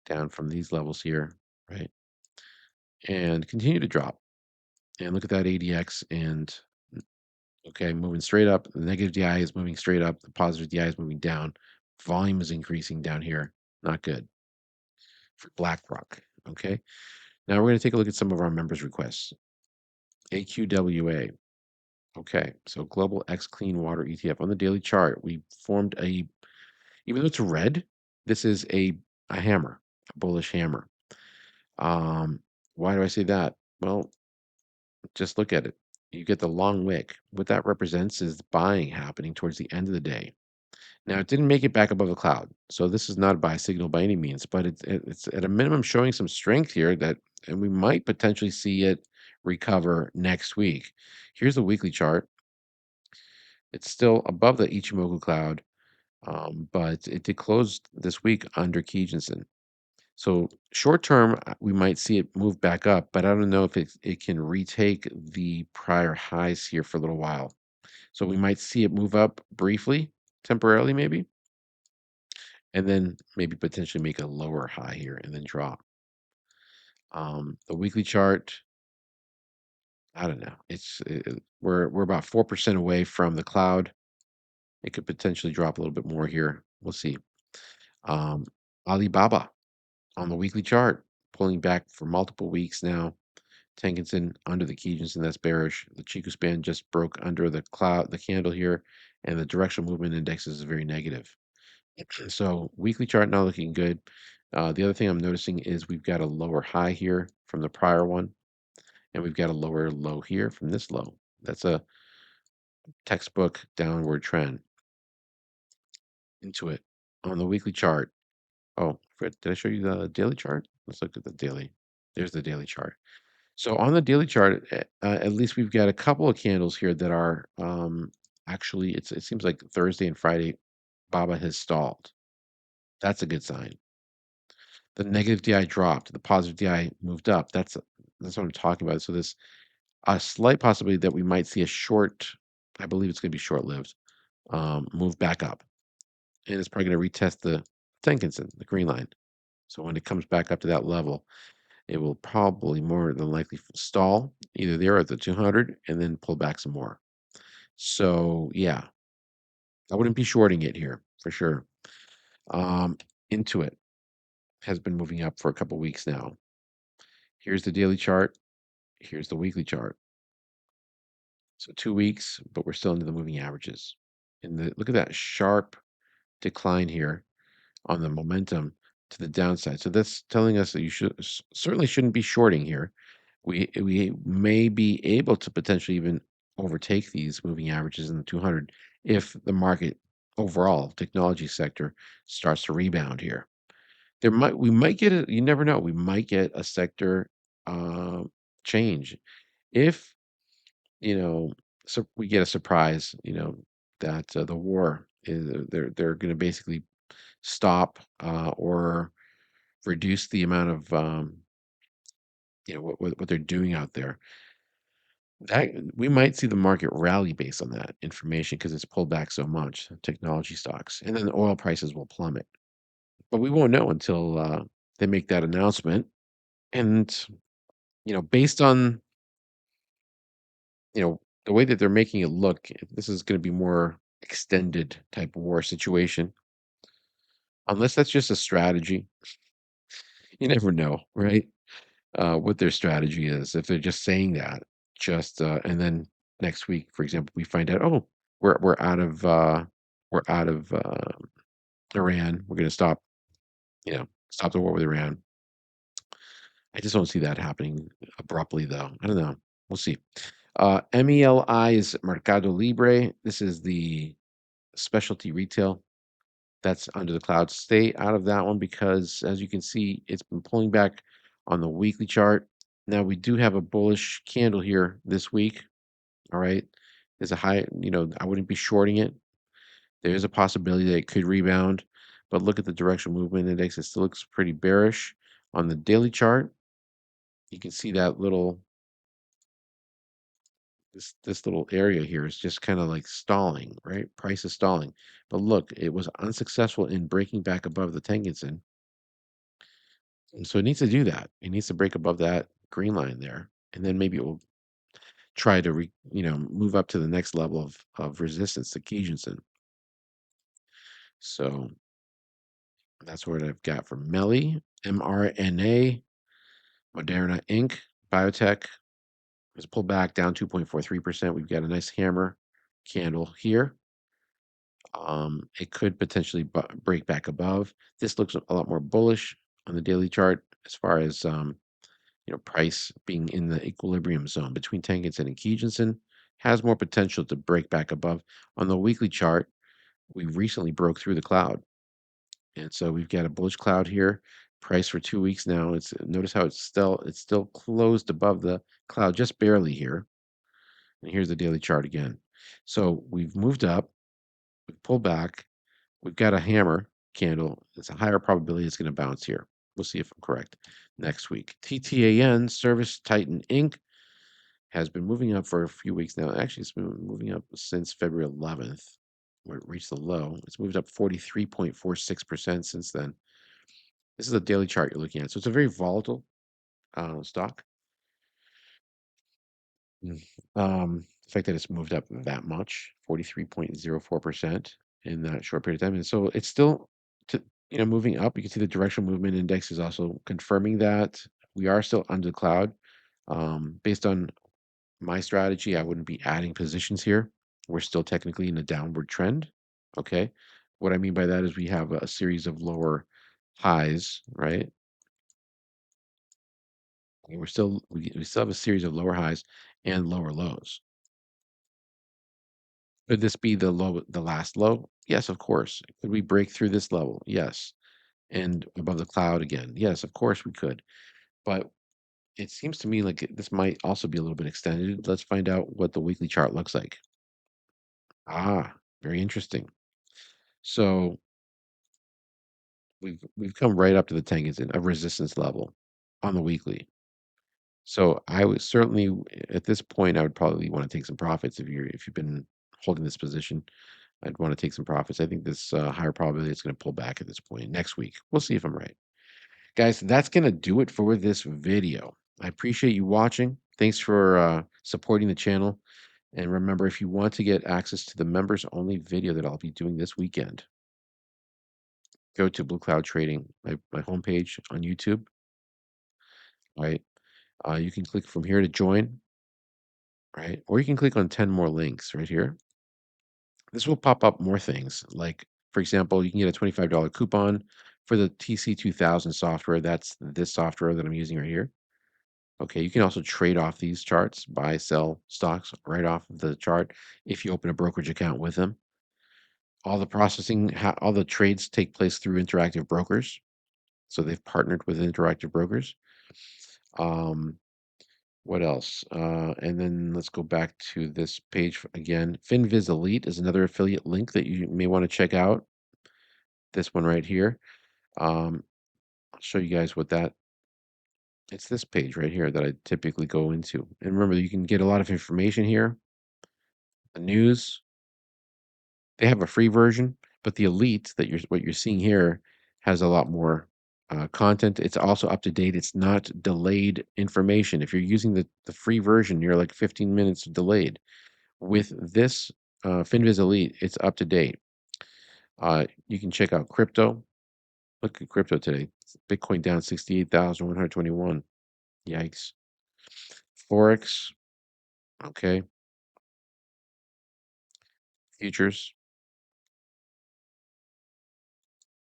down from these levels here, right? And continue to drop. And look at that ADX and okay, moving straight up. The negative DI is moving straight up. The positive DI is moving down. Volume is increasing down here. Not good for BlackRock. Okay. Now we're going to take a look at some of our members' requests. AQWA. Okay. So Global X Clean Water ETF on the daily chart. We formed even though it's red, this is a hammer, a bullish hammer. Why do I say that? Well, just look at it. You get the long wick. What that represents is buying happening towards the end of the day. Now, it didn't make it back above the cloud, so this is not a buy signal by any means, but it's at a minimum showing some strength here and we might potentially see it recover next week. Here's the weekly chart. It's still above the Ichimoku cloud, but it did close this week under Kijinsen. So short term, we might see it move back up, but I don't know if it can retake the prior highs here for a little while. So we might see it move up briefly, temporarily maybe, and then maybe potentially make a lower high here and then drop. The weekly chart, I don't know. We're about 4% away from the cloud. It could potentially drop a little bit more here. We'll see. Alibaba on the weekly chart, pulling back for multiple weeks now. Tenkan under the Kijinsen, that's bearish. The Chiku span just broke under the candle here, and the directional movement index is very negative. So weekly chart not looking good. The other thing I'm noticing is we've got a lower high here from the prior one, and we've got a lower low here from this low. That's a textbook downward trend into it on the weekly chart. Oh, did I show you the daily chart? Let's look at the daily. There's the daily chart. So on the daily chart, at least we've got a couple of candles here that are actually, it seems like Thursday and Friday, Baba has stalled. That's a good sign. The negative DI dropped. The positive DI moved up. That's what I'm talking about. So there's a slight possibility that we might see a short I believe it's going to be short-lived. Move back up, and it's probably going to retest the Tenkan-sen, the green line. So when it comes back up to that level, it will probably more than likely stall either there or at the 200 and then pull back some more. So yeah, I wouldn't be shorting it here for sure. Intuit has been moving up for a couple weeks now. Here's the daily chart. Here's the weekly chart. So 2 weeks, but we're still into the moving averages. And look at that sharp decline here on the momentum to the downside. So that's telling us that you certainly shouldn't be shorting here. We may be able to potentially even overtake these moving averages in the 200 if the market overall technology sector starts to rebound here. We might get you never know. We might get a sector uh, change if so we get a surprise. That the war is they're going to basically stop or reduce the amount of what they're doing out there. That we might see the market rally based on that information because it's pulled back so much, technology stocks, and then the oil prices will plummet. But we won't know until they make that announcement. And based on the way that they're making it look, this is going to be more extended type war situation. Unless that's just a strategy, you never know, right? What their strategy is. If they're just saying that, and then next week, for example, we find out, oh, we're out of Iran. We're going to stop the war with Iran. I just don't see that happening abruptly, though. I don't know. We'll see. MELI is Mercado Libre. This is the specialty retail that's under the cloud. Stay out of that one because, as you can see, it's been pulling back on the weekly chart. Now, we do have a bullish candle here this week. All right. There's a high, I wouldn't be shorting it. There is a possibility that it could rebound, but look at the directional movement index. It still looks pretty bearish. On the daily chart, you can see that this little area here is just kind of like stalling, right? Price is stalling. But look, it was unsuccessful in breaking back above the Tenkan-sen. And so it needs to do that. It needs to break above that green line there. And then maybe it will try to move up to the next level of resistance, the Kijunsen. So that's what I've got for Melly, mRNA, Moderna Inc., Biotech has pulled back down 2.43%. We've got a nice hammer candle here. It could potentially break back above. This looks a lot more bullish on the daily chart as far as price being in the equilibrium zone between Tenkan-sen and Kijunsen has more potential to break back above. On the weekly chart, we recently broke through the cloud, and so we've got a bullish cloud here. Price for 2 weeks now. Notice how it's still closed above the cloud just barely here. And here's the daily chart again. So we've moved up, we've pulled back, we've got a hammer candle. It's a higher probability it's going to bounce here. We'll see if I'm correct next week. TTAN, Service Titan Inc., has been moving up for a few weeks now. Actually, it's been moving up since February 11th, where it reached the low. It's moved up 43.46% since then. This is a daily chart you're looking at. So it's a very volatile stock. The fact that it's moved up that much, 43.04% in that short period of time. And so it's still moving up. You can see the directional movement index is also confirming that we are still under the cloud. Based on my strategy, I wouldn't be adding positions here. We're still technically in a downward trend. Okay. What I mean by that is we have a series of lower highs, right? And we still have a series of lower highs and lower lows. Could this be the last low? Yes, of course. Could we break through this level? Yes. And above the cloud again? Yes, of course we could. But it seems to me like this might also be a little bit extended. Let's find out what the weekly chart looks like. Very interesting. So we've come right up to the Tenkan-sen, a resistance level on the weekly. So I would certainly, at this point, I would probably want to take some profits if you've been holding this position. I'd want to take some profits. I think this higher probability it's going to pull back at this point next week. We'll see if I'm right. Guys, that's going to do it for this video. I appreciate you watching. Thanks for supporting the channel. And remember, if you want to get access to the members only video that I'll be doing this weekend, go to Blue Cloud Trading, my homepage on YouTube. Right. You can click from here to join. Right. Or you can click on 10 more links right here. This will pop up more things. Like, for example, you can get a $25 coupon for the TC2000 software. That's this software that I'm using right here. Okay, you can also trade off these charts, buy, sell stocks right off of the chart if you open a brokerage account with them. All the processing, all the trades take place through Interactive Brokers. So they've partnered with Interactive Brokers. What else? And then let's go back to this page again. FinViz Elite is another affiliate link that you may want to check out. This one right here. I'll show you guys what that. It's this page right here that I typically go into. And remember, you can get a lot of information here. The news. They have a free version, but the Elite that what you're seeing here has a lot more content. It's also up to date. It's not delayed information. If you're using the free version, you're like 15 minutes delayed. With this FinViz Elite, it's up to date. You can check out crypto. Look at crypto today. Bitcoin down 68,121. Yikes. Forex. Okay. Futures.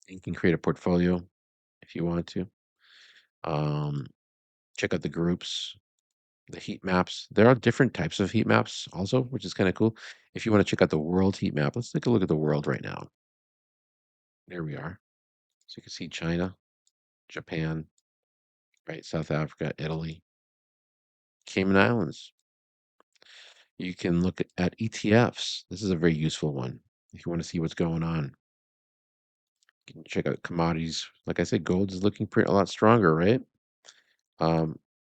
You can create a portfolio if you want to. Check out the groups, the heat maps. There are different types of heat maps also, which is kind of cool. If you want to check out the world heat map, let's take a look at the world right now. There we are. So you can see China, Japan, right? South Africa, Italy, Cayman Islands. You can look at ETFs. This is a very useful one if you want to see what's going on. You can check out commodities. Like I said, gold is looking a lot stronger, right?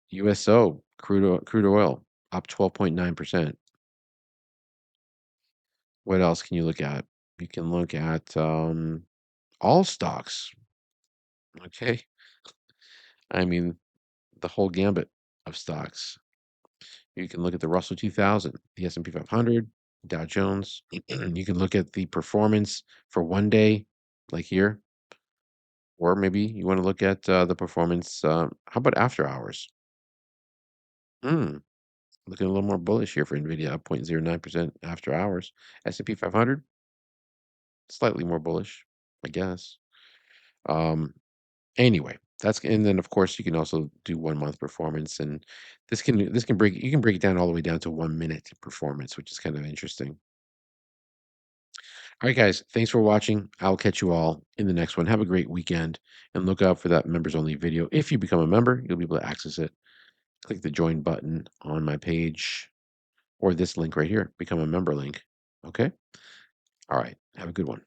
USO, crude oil, up 12.9%. What else can you look at? You can look at all stocks. Okay. I mean, the whole gambit of stocks. You can look at the Russell 2000, the S&P 500, Dow Jones. You can look at the performance for one day, like here, or maybe you want to look at the performance. How about after hours? Looking a little more bullish here for Nvidia, up 0.09% after hours. S&P 500, slightly more bullish, I guess. Anyway, and then of course you can also do 1 month performance, and this can break you can break it down all the way down to 1 minute performance, which is kind of interesting. All right, guys, thanks for watching. I'll catch you all in the next one. Have a great weekend, and look out for that members only video. If you become a member, you'll be able to access it. Click the join button on my page or this link right here, become a member link. Okay. All right. Have a good one.